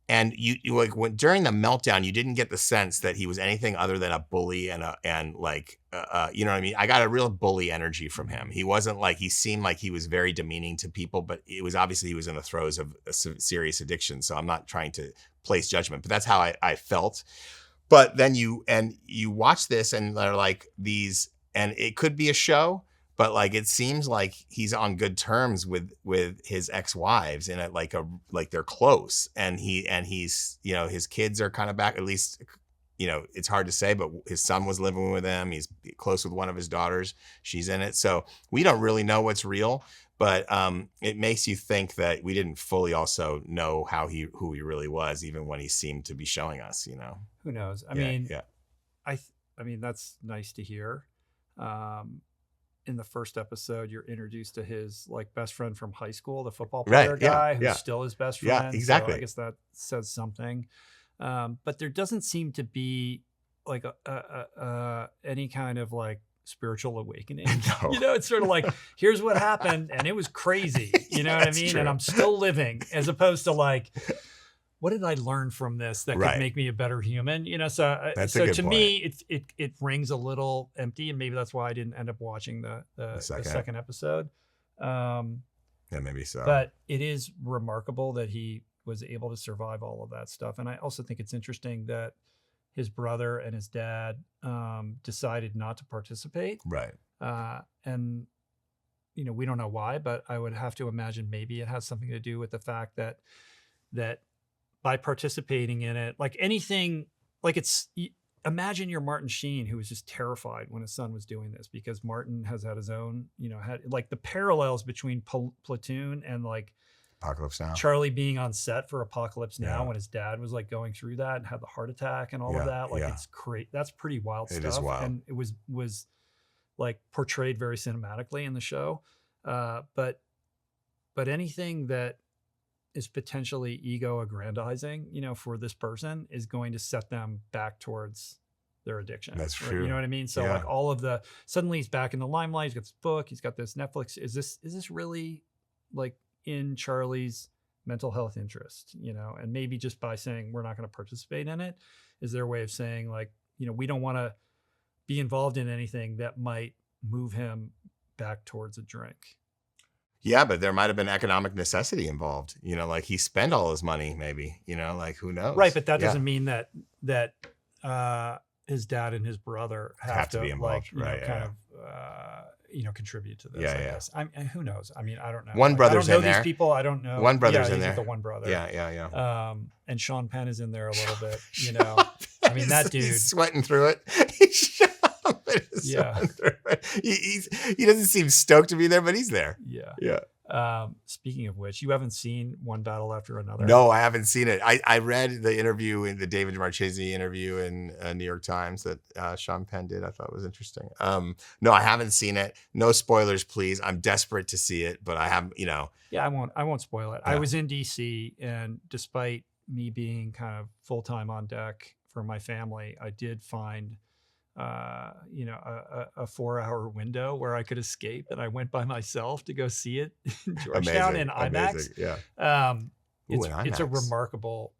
and you like during the meltdown, you didn't get the sense that he was anything other than a bully and like you know what I mean. I got a real bully energy from him. He wasn't like, he seemed like he was very demeaning to people, but it was obviously he was in the throes of a serious addiction. So I'm not trying to place judgment, but that's how I felt. But then you watch this, and they're like these, and it could be a show, but like, it seems like he's on good terms with his ex-wives, and like they're close, and he's, you know, his kids are kind of back, at least, you know, it's hard to say, but his son was living with him. He's close with one of his daughters. She's in it. So we don't really know what's real, but it makes you think that we didn't fully also know who he really was, even when he seemed to be showing us, you know. Who knows? I mean, that's nice to hear. In the first episode, you're introduced to his like best friend from high school, the football player guy, who's still his best friend. Yeah, exactly. So I guess that says something. But there doesn't seem to be like any kind of like spiritual awakening. No. You know, it's sort of like, here's what happened, and it was crazy. You know what I mean? True. And I'm still living, as opposed to like, what did I learn from this that could make me a better human? You know, so to me, it rings a little empty, and maybe that's why I didn't end up watching the second episode. Yeah, maybe so. But it is remarkable that he was able to survive all of that stuff, and I also think it's interesting that his brother and his dad decided not to participate. Right. And you know, we don't know why, but I would have to imagine maybe it has something to do with the fact that by participating in it, like anything, like imagine you're Martin Sheen, who was just terrified when his son was doing this, because Martin has had his own, you know, had like the parallels between Platoon and like Apocalypse Now. Charlie being on set for Apocalypse Now, when his dad was like going through that and had the heart attack and all of that. Like it's great. That's pretty wild stuff. It is wild. And it was like portrayed very cinematically in the show. But anything that is potentially ego aggrandizing, you know, for this person is going to set them back towards their addiction. That's right? true. You know what I mean? So like all of suddenly he's back in the limelight. He's got this book. He's got this Netflix. Is this really like in Charlie's mental health interest, you know? And maybe just by saying we're not going to participate in it, is their way of saying like, you know, we don't want to be involved in anything that might move him back towards a drink. Yeah, but there might have been economic necessity involved. You know, like he spent all his money, maybe. You know, like who knows? Right, but that doesn't mean that his dad and his brother have to be involved, like, you know, kind of contribute to this. Yeah, I yeah. guess. And who knows? I mean, I don't know. One brother's I don't in know these there. people. I don't know. One brother's in he's there. The one brother. Yeah. And Sean Penn is in there a little bit. I mean, that dude. He's sweating through it. He's Yeah. sweating through it. He doesn't seem stoked to be there, but he's there. Yeah. Yeah. Speaking of which, you haven't seen One Battle After Another? No, I haven't seen it. I read the interview in the David Marchese interview in New York Times that Sean Penn did. I thought it was interesting. No, I haven't seen it. No spoilers, please. I'm desperate to see it, but I haven't, Yeah, I won't spoil it. Yeah. I was in DC, and despite me being kind of full-time on deck for my family, I did find a 4-hour window where I could escape, and I went by myself to go see it in Georgetown in IMAX. Amazing. Yeah. It's a IMAX. remarkable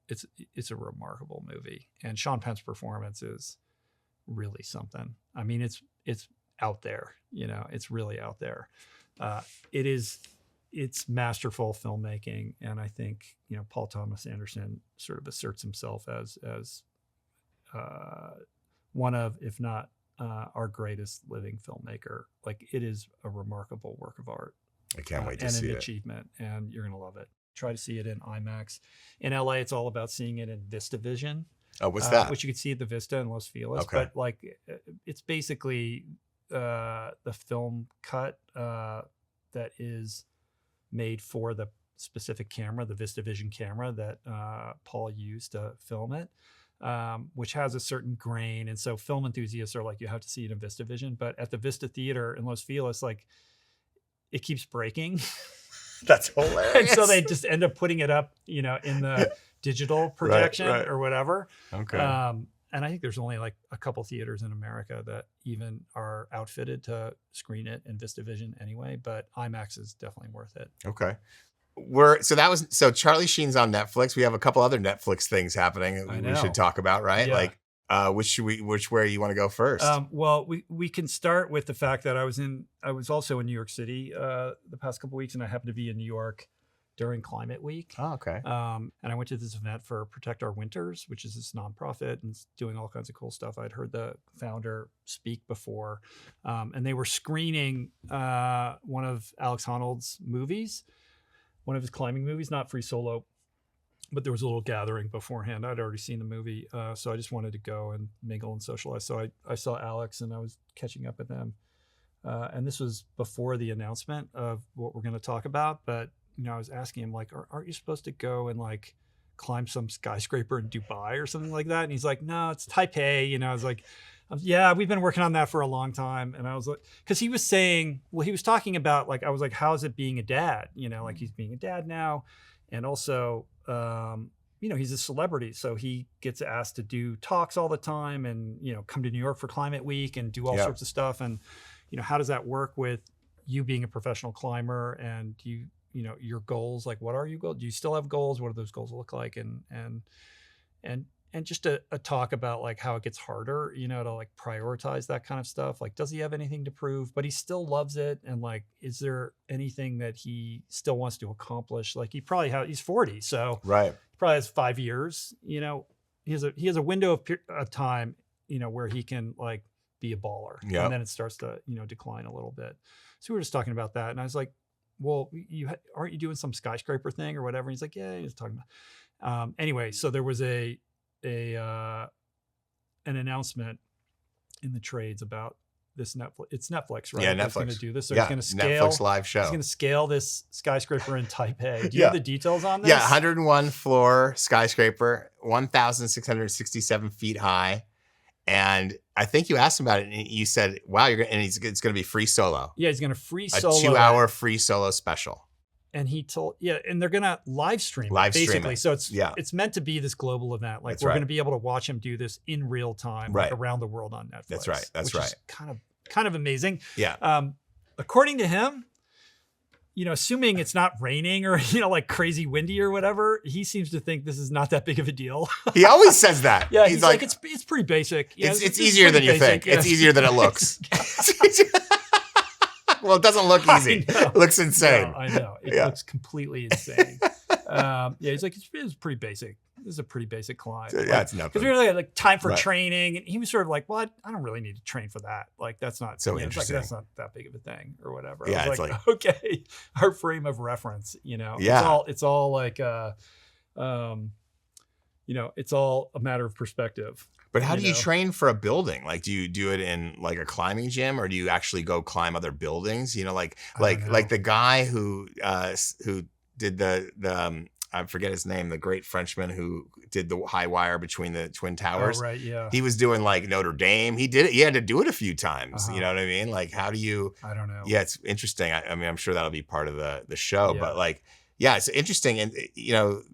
movie, and Sean Penn's performance is really something. I mean, it's out there. It's really out there. It's masterful filmmaking, and I think Paul Thomas Anderson sort of asserts himself as one of, if not our greatest living filmmaker. Like, it is a remarkable work of art. I can't wait to and see an it. achievement, and you're gonna love it. Try to see it in IMAX. In LA, it's all about seeing it in VistaVision. Oh, what's that? Which you could see at the Vista in Los Feliz. Okay. But like, it's basically the film cut that is made for the specific camera, the VistaVision camera that Paul used to film it, which has a certain grain. And so film enthusiasts are like, you have to see it in VistaVision. But at the Vista Theater in Los Feliz, like, it keeps breaking. That's hilarious. And so they just end up putting it up, in the digital projection right. or whatever. Okay. And I think there's only like a couple theaters in America that even are outfitted to screen it in VistaVision anyway, but IMAX is definitely worth it. Okay. So Charlie Sheen's on Netflix. We have a couple other Netflix things happening we should talk about, right? Yeah. Like, which way you want to go first? Well, we can start with the fact that I was also in New York City the past couple of weeks, and I happened to be in New York during Climate Week. Oh, okay. And I went to this event for Protect Our Winters, which is this nonprofit and it's doing all kinds of cool stuff. I'd heard the founder speak before, and they were screening one of Alex Honnold's movies, one of his climbing movies, not Free Solo, but there was a little gathering beforehand. I'd already seen the movie, so I just wanted to go and mingle and socialize. So I saw Alex and I was catching up with them. And this was before the announcement of what we're going to talk about, but I was asking him, like, aren't you supposed to go and like climb some skyscraper in Dubai or something like that? And he's like, no, it's Taipei. I was like, yeah, we've been working on that for a long time. And I was like, because he was saying, well, he was talking about, like, I was like, how's it being a dad? Like, he's being a dad now. And also, he's a celebrity. So he gets asked to do talks all the time and, come to New York for Climate Week and do all sorts of stuff. And, how does that work with you being a professional climber and your goals? Like, what are your goals? Do you still have goals? What do those goals look like? And just a talk about like how it gets harder, to like prioritize that kind of stuff. Like, does he have anything to prove? But he still loves it. And like, is there anything that he still wants to accomplish? Like, he's 40, so right. He probably has 5 years. He has a window of time, where he can like be a baller. Yep. And then it starts to decline a little bit. So we were just talking about that, and I was like, well, aren't you doing some skyscraper thing or whatever? And he's like, yeah, he was talking about. Anyway, so there was an announcement in the trades about this Netflix. It's Netflix, right? Yeah, That's Netflix. going to do this. So he's going to scale Netflix live show. He's going to scale this skyscraper in Taipei. Do you have the details on this? Yeah, 101 floor skyscraper, 1,667 feet high. And I think you asked him about it, and you said, "Wow, it's going to be free solo." Yeah, he's going to free solo. A 2-hour free solo special. And he told, and they're going to live stream it, basically. So it's meant to be this global event. Like, we're going to be able to watch him do this in real time, like, around the world on Netflix. That's right. That's right. Is kind of amazing. Yeah. According to him, assuming it's not raining or, like crazy windy or whatever, he seems to think this is not that big of a deal. He always says that. Yeah. He's like, it's pretty basic. It's easier than you think. It's easier than it looks. Well, it doesn't look easy. It looks insane. No, I know. It looks completely insane. He's like, it's pretty basic. this is a pretty basic climb. Yeah, it's nothing. Because we were like time for Right. training, and he was sort of like, "Well, I don't really need to train for that. Like, that's not So it's like, interesting. that's not that big of a thing, or whatever." Yeah, I was it's like, okay, our frame of reference, Yeah. it's all like, it's all a matter of perspective. But how do you train for a building? Like, do you do it in like a climbing gym, or do you actually go climb other buildings? Like the guy who did the I forget his name, the great Frenchman who did the high wire between the Twin Towers. Oh, right, yeah. He was doing like Notre Dame. He did it. He had to do it a few times. You know what I mean? Like, how do you? I don't know. Yeah, it's interesting. I mean, I'm sure that'll be part of the show, Yeah. but like. Yeah, it's interesting. And,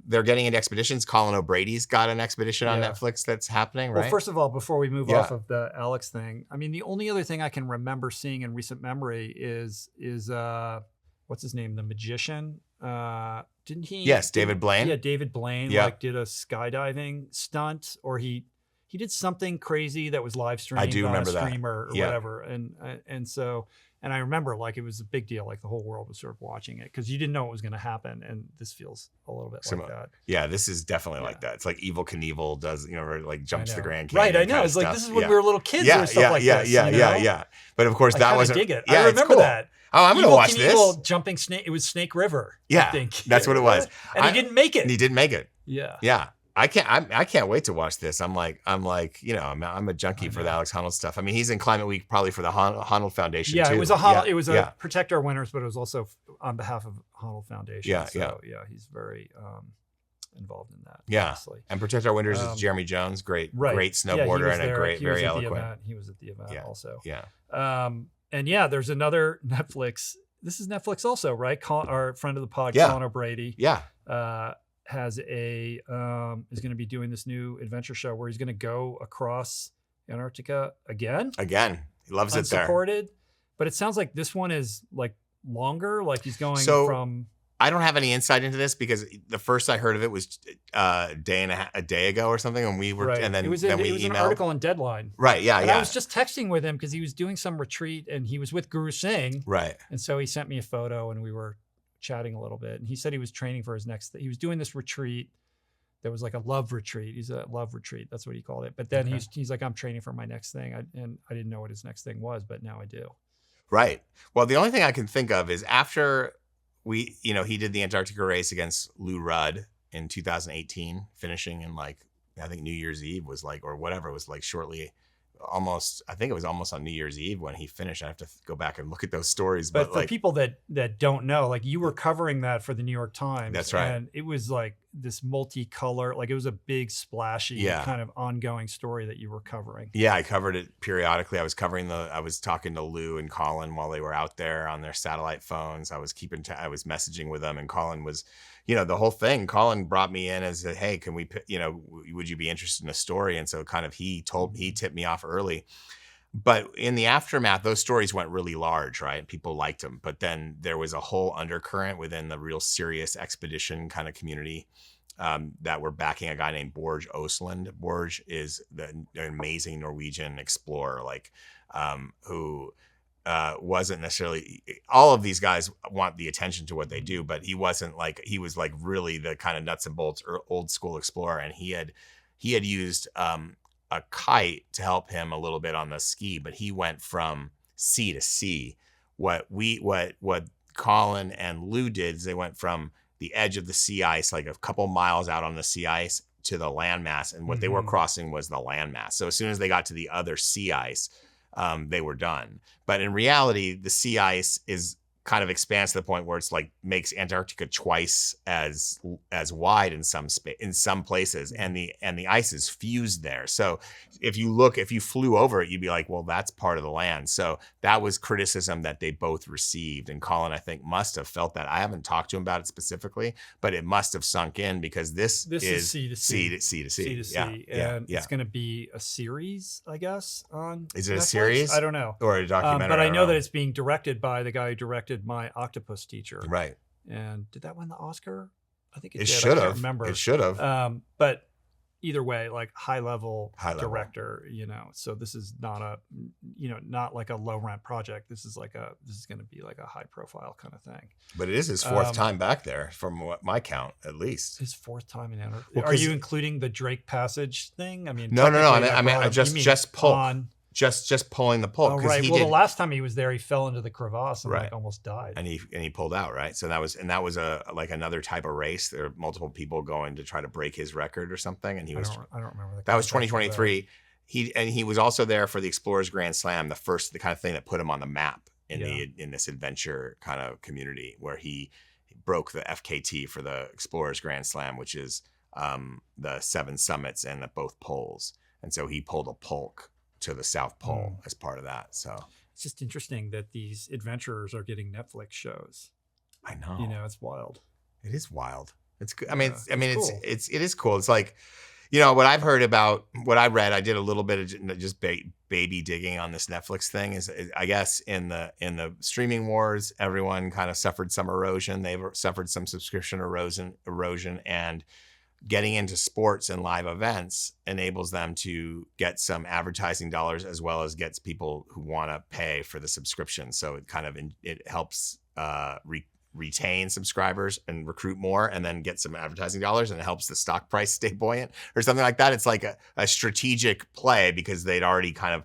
they're getting into expeditions. Colin O'Brady's got an expedition on Netflix that's happening, right? Well, first of all, before we move off of the Alex thing, I mean, the only other thing I can remember seeing in recent memory is what's his name? The magician. Didn't he? Yes, David Blaine. Yeah, David Blaine did a skydiving stunt, or he did something crazy that was live streamed I do on remember a streamer that. or whatever. And I remember like it was a big deal. Like the whole world was sort of watching it because you didn't know what was going to happen. And this feels a little bit like that. Yeah, this is definitely like that. It's like Evel Knievel does, like jumps the Grand Canyon. Right, I know. It's like this is when we were little kids or stuff like this. Yeah. But of course, I that wasn't. dig it. Yeah, I remember cool. that. Oh, I'm going to watch Knievel this. Jumping Snake. It was Snake River. Yeah, I think that's what it was. And he didn't make it. And he didn't make it. Yeah. Yeah. I can't wait to watch this. I'm a junkie for the Alex Honnold stuff. I mean, he's in Climate Week probably for the Honnold Foundation. Yeah, too. it was it was a Protect Our Winters, but it was also on behalf of Honnold Foundation. Yeah, so, he's very involved in that. Yeah, obviously. And Protect Our Winters is Jeremy Jones, great snowboarder and very eloquent. He was at the event also. Yeah. And there's another Netflix. This is Netflix also, right? Our friend of the pod, Colin O'Brady. Yeah. Has is going to be doing this new adventure show where he's going to go across Antarctica again. He loves it there. Unsupported. But it sounds like this one is like longer. Like he's going from. I don't have any insight into this because the first I heard of it was a day ago or something, when we were, and then it was we emailed. An article in Deadline. Right. Yeah. And I was just texting with him because he was doing some retreat and he was with Guru Singh. Right. And so he sent me a photo and we were chatting a little bit, and he said he was training for his next. He was doing this retreat. There was like a love retreat. He's a love retreat. That's what he called it. But then he's like, I'm training for my next thing, and I didn't know what his next thing was, but now I do. Right. Well, the only thing I can think of is after he did the Antarctica race against Lou Rudd in 2018, finishing in like I think New Year's Eve was like, or whatever, it was like shortly. I think it was almost on New Year's Eve when he finished. I have to go back and look at those stories. But for people that don't know, like you were covering that for the New York Times. That's right. And it was like this multicolor, like it was a big splashy kind of ongoing story that you were covering. Yeah, I covered it periodically. I was talking to Lou and Colin while they were out there on their satellite phones. I was messaging with them, and Colin was, the whole thing. Colin brought me in as hey, can we, would you be interested in a story? And so kind of he tipped me off early. But in the aftermath, those stories went really large, right? People liked them. But then there was a whole undercurrent within the real serious expedition kind of community that were backing a guy named Borge Osland. Borge is an amazing Norwegian explorer, who wasn't necessarily, all of these guys want the attention to what they do, but he was really the kind of nuts and bolts old school explorer. And he had used a kite to help him a little bit on the ski, but he went from sea to sea. What Colin and Lou did is they went from the edge of the sea ice, like a couple miles out on the sea ice, to the landmass. And what they were crossing was the landmass. So as soon as they got to the other sea ice, they were done. But in reality, the sea ice kind of expands to the point where it's like makes Antarctica twice as wide in some places, and the ice is fused there. So if you flew over it, you'd be like, well, that's part of the land. So that was criticism that they both received, and Colin, I think, must have felt that. I haven't talked to him about it specifically, but it must have sunk in because this is sea to sea. And it's going to be a series, I guess. On is it Netflix? a series? I don't know, or a documentary? But I know that it's being directed by the guy who directed My Octopus Teacher. Right. And did that win the Oscar? I think it did. I can't remember. It should have. But either way, like high level director, so this is not not like a low rent project. This is going to be like a high profile kind of thing. But it is his fourth time back there, from what my count, at least. His fourth time in Antarctica. Well, are you including the Drake Passage thing? I mean, no. I just Polk. Just pulling the Polk. Oh, right. Well, the last time he was there, he fell into the crevasse and like almost died. And he pulled out, right? So that was like another type of race. There were multiple people going to try to break his record or something, and I don't remember that was 2023. He was also there for the Explorers Grand Slam, the kind of thing that put him on the map in this adventure kind of community, where he broke the FKT for the Explorers Grand Slam, which is the 7 summits and both poles. And so he pulled a Polk to the South Pole as part of that. So it's just interesting that these adventurers are getting Netflix shows. I know. It's wild. It is wild. It's good. Cool. It is cool. It's like, what I've heard about, what I read, I did a little bit of just baby digging on this Netflix thing. Is I guess in the streaming wars, everyone kind of suffered some erosion. They've suffered some subscription erosion, and getting into sports and live events enables them to get some advertising dollars, as well as gets people who want to pay for the subscription. So it helps retain subscribers and recruit more, and then get some advertising dollars, and it helps the stock price stay buoyant or something like that. It's like a strategic play, because they'd already kind of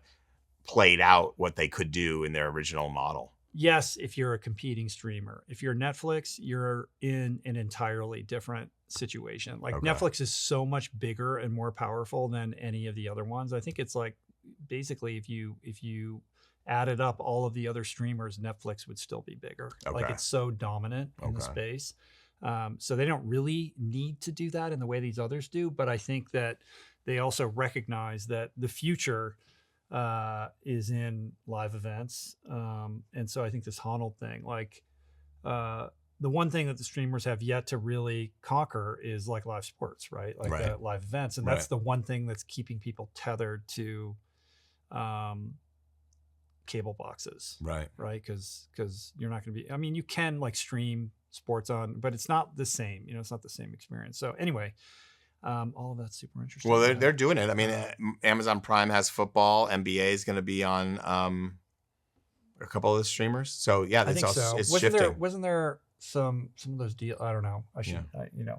played out what they could do in their original model. Yes, if you're a competing streamer. If you're Netflix, you're in an entirely different situation. Like Netflix is so much bigger and more powerful than any of the other ones. I think it's like, basically, if you added up all of the other streamers, Netflix would still be bigger. Like, it's so dominant in the space. So they don't really need to do that in the way these others do. But I think that they also recognize that the future is in live events. And so I think this Honnold thing, like, the one thing that the streamers have yet to really conquer is like live sports, right? Like the live events. And that's the one thing that's keeping people tethered to cable boxes. Right. Because you're not going to be, I mean, you can like stream sports on, but it's not the same, it's not the same experience. So anyway, all of that's super interesting. Well, they're doing it. I mean, Amazon Prime has football. NBA is going to be on a couple of the streamers. So yeah, I think so. It's shifting. Wasn't there some of those deals? I don't know. I should,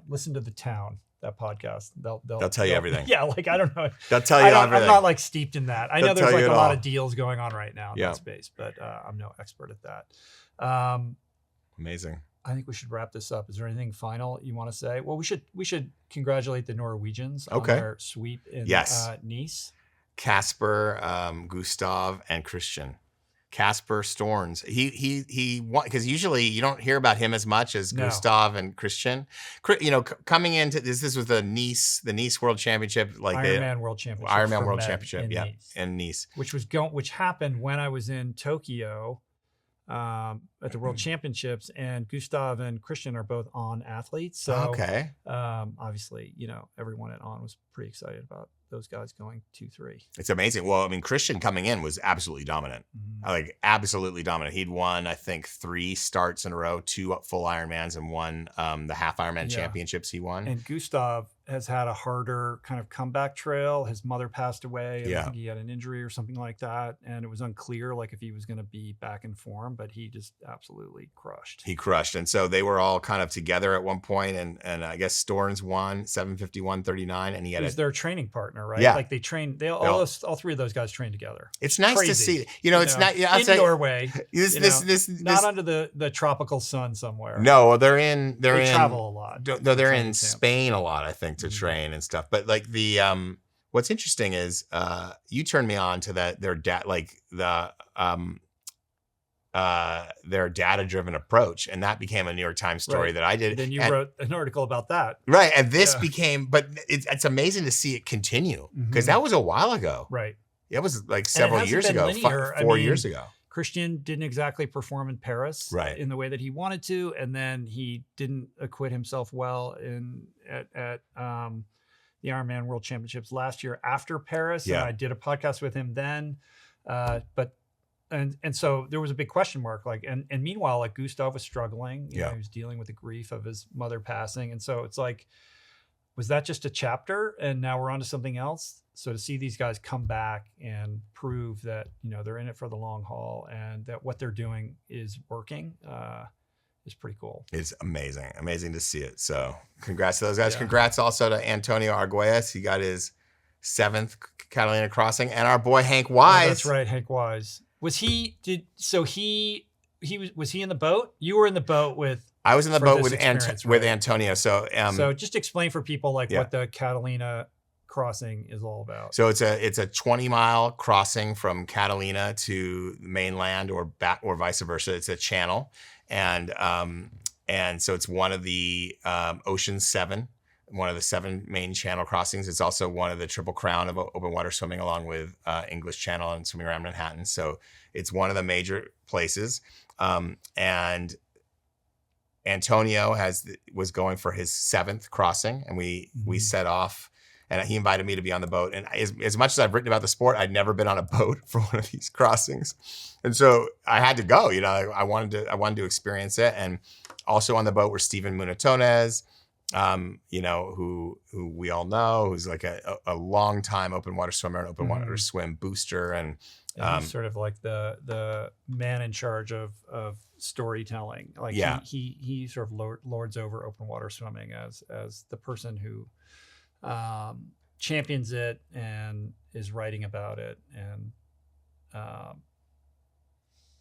listen to The Town, that podcast. They'll tell you everything. Yeah, like I don't know. They'll tell you everything. I'm not like steeped in that. I know there's like a lot of deals going on right now in that space, but I'm no expert at that. Amazing. I think we should wrap this up. Is there anything final you want to say? Well, we should congratulate the Norwegians on their sweep in Nice. Casper, Gustav, and Christian. Casper Storns. He won, because usually you don't hear about him as much as Gustav and Christian. Coming into this was the Nice World Championship, like Ironman World Championship. In Nice, which happened when I was in Tokyo at the World Championships, and Gustav and Christian are both On athletes. So obviously, everyone at On was pretty excited about those guys going 2-3. It's amazing. Well, I mean, Christian coming in was absolutely dominant. Like absolutely dominant. He'd won, I think, 3 starts in a row, 2 full Ironmans, and 1 the half Ironman championships he won. And Gustav has had a harder kind of comeback trail. His mother passed away. I think he had an injury or something like that. And it was unclear like if he was going to be back in form, but he just absolutely crushed. He crushed. And so they were all kind of together at one point, and I guess Storns won 7:51:39, and he was their training partner, right? Yeah. Like they trained, all 3 of those guys trained together. It's nice to see. It's not in Norway. This not under the tropical sun somewhere. No, they travel a lot. No, they're in Spain a lot, I think, to train and stuff. But like the what's interesting is you turned me on to that their their data-driven approach, and that became a New York Times story that I did. Then you wrote an article about that, right? And this became, but it's amazing to see it continue, because that was a while ago, right? It was like several years ago, 4 years ago. Christian didn't exactly perform in Paris in the way that he wanted to, and then he didn't acquit himself well at the Ironman World Championships last year after Paris. And I did a podcast with him then, and so there was a big question mark. Like, and meanwhile, like Gustav was struggling. He was dealing with the grief of his mother passing, and so it's like was that just a chapter and now we're on to something else? So to see these guys come back and prove that, they're in it for the long haul and that what they're doing is working, is pretty cool. It's amazing to see it. So congrats to those guys. Yeah. Congrats also to Antonio Arguelles. He got his 7th Catalina crossing, and our boy Hank Wise. Oh, that's right, Hank Wise. Was he in the boat? You were in the boat with. I was in the boat with Antonio. So so just explain for people what the Catalina crossing is all about. So it's a 20-mile crossing from Catalina to mainland or back or vice versa. It's a channel, and so it's one of the Ocean's 7. One of the 7 main channel crossings. It's also one of the Triple Crown of open water swimming, along with English Channel and swimming around Manhattan. So it's one of the major places. And Antonio was going for his 7th crossing, and we set off. And he invited me to be on the boat. And as much as I've written about the sport, I'd never been on a boat for one of these crossings. And so I had to go. I wanted to experience it. And also on the boat were Stephen Munatones, who we all know, who's like a long time open water swimmer and open water swim booster. And he's sort of like the man in charge of storytelling. Like he sort of lords over open water swimming as the person who champions it and is writing about it and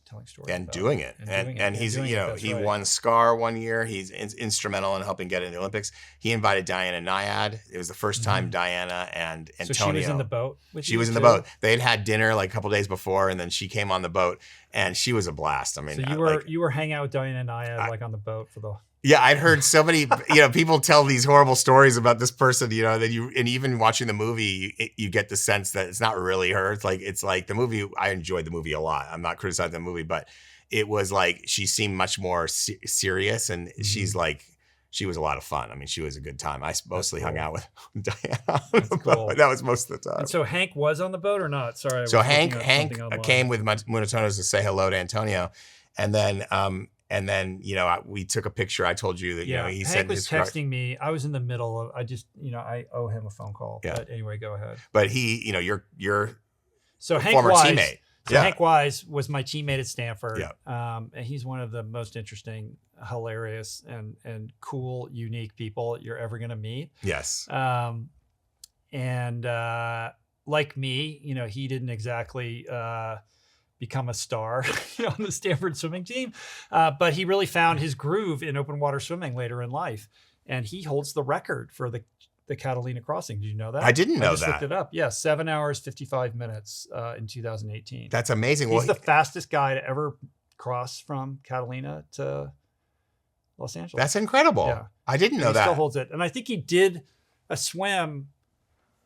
telling stories and doing it. And he's, he won SCAR one year. He's instrumental in helping get it in the Olympics. He invited Diana Nyad. It was the first time Diana and Antonio. So she was in the boat with She was in the boat. They had dinner like a couple days before, and then she came on the boat, and she was a blast. I mean, so you were hanging out with Diana Nyad like on the boat for the. Yeah, I'd heard so many, people tell these horrible stories about this person, and even watching the movie, you get the sense that it's not really her. It's like the movie. I enjoyed the movie a lot. I'm not criticizing the movie, but it was like she seemed much more serious, and she was a lot of fun. I mean, she was a good time. I mostly hung out with Diana. Cool. That was most of the time. And so Hank was on the boat or not? Sorry. So Hank came with Munatones to say hello to Antonio, and then, we took a picture. I told you that, he Hank said was texting me. I was in the middle of, I owe him a phone call. Yeah. But anyway, go ahead. But he, your Hank former Wise, teammate. So Hank Wise was my teammate at Stanford. Yeah. And he's one of the most interesting, hilarious, and cool, unique people you're ever going to meet. Yes. And like me, he didn't exactly become a star on the Stanford swimming team. But he really found his groove in open water swimming later in life. And he holds the record for the Catalina crossing. Did you know that? I didn't know I just that. Looked it up. Yeah, 7 hours, 55 minutes in 2018. That's amazing. He's the fastest guy to ever cross from Catalina to Los Angeles. That's incredible. Yeah. I didn't know that. He still holds it. And I think he did a swim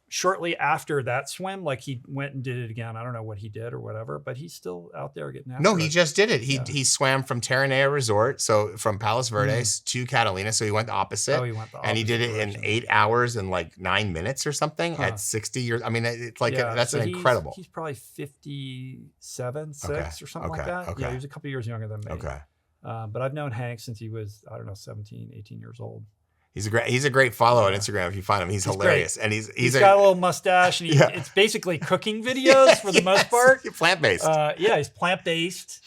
shortly after that swim, like he went and did it again. I don't know what he did or whatever, but he's still out there getting after it. No, he just did it. He swam from Terranea Resort, so from Palos Verdes to Catalina. So he went the opposite. Oh, he went the opposite. And he did it in 8 hours and like 9 minutes or something at 60 years. I mean, it's like that's incredible. He's probably 57, 6 or something like that. Okay. Yeah, he was a couple years younger than me. Okay. But I've known Hank since he was, 17, 18 years old. He's a great follow on Instagram if you find him. He's hilarious. Great. And he's got a little mustache, and it's basically cooking videos for the most part. Plant-based. He's plant-based,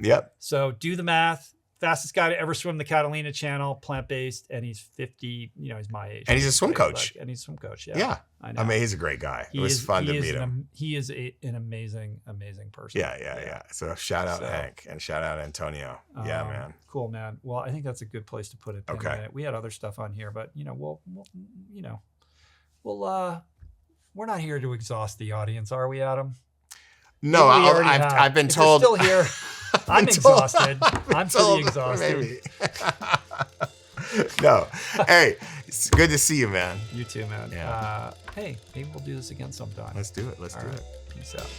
Yep. So do the math. Fastest guy to ever swim the Catalina Channel, plant-based, and he's 50, he's my age. And he's a swim coach. And he's a swim coach, yeah. I know. I mean, he's a great guy. It was fun to meet him. He is an amazing, amazing person. Yeah. So shout out Hank and shout out Antonio. Yeah, man. Cool, man. Well, I think that's a good place to put it. Okay. We had other stuff on here, but we're not here to exhaust the audience, are we, Adam? No, I've been told. Still here. I'm exhausted. I'm pretty exhausted. Maybe. No. Hey, it's good to see you, man. You too, man. Yeah. Hey, maybe we'll do this again sometime. Let's do it. All right. Peace out.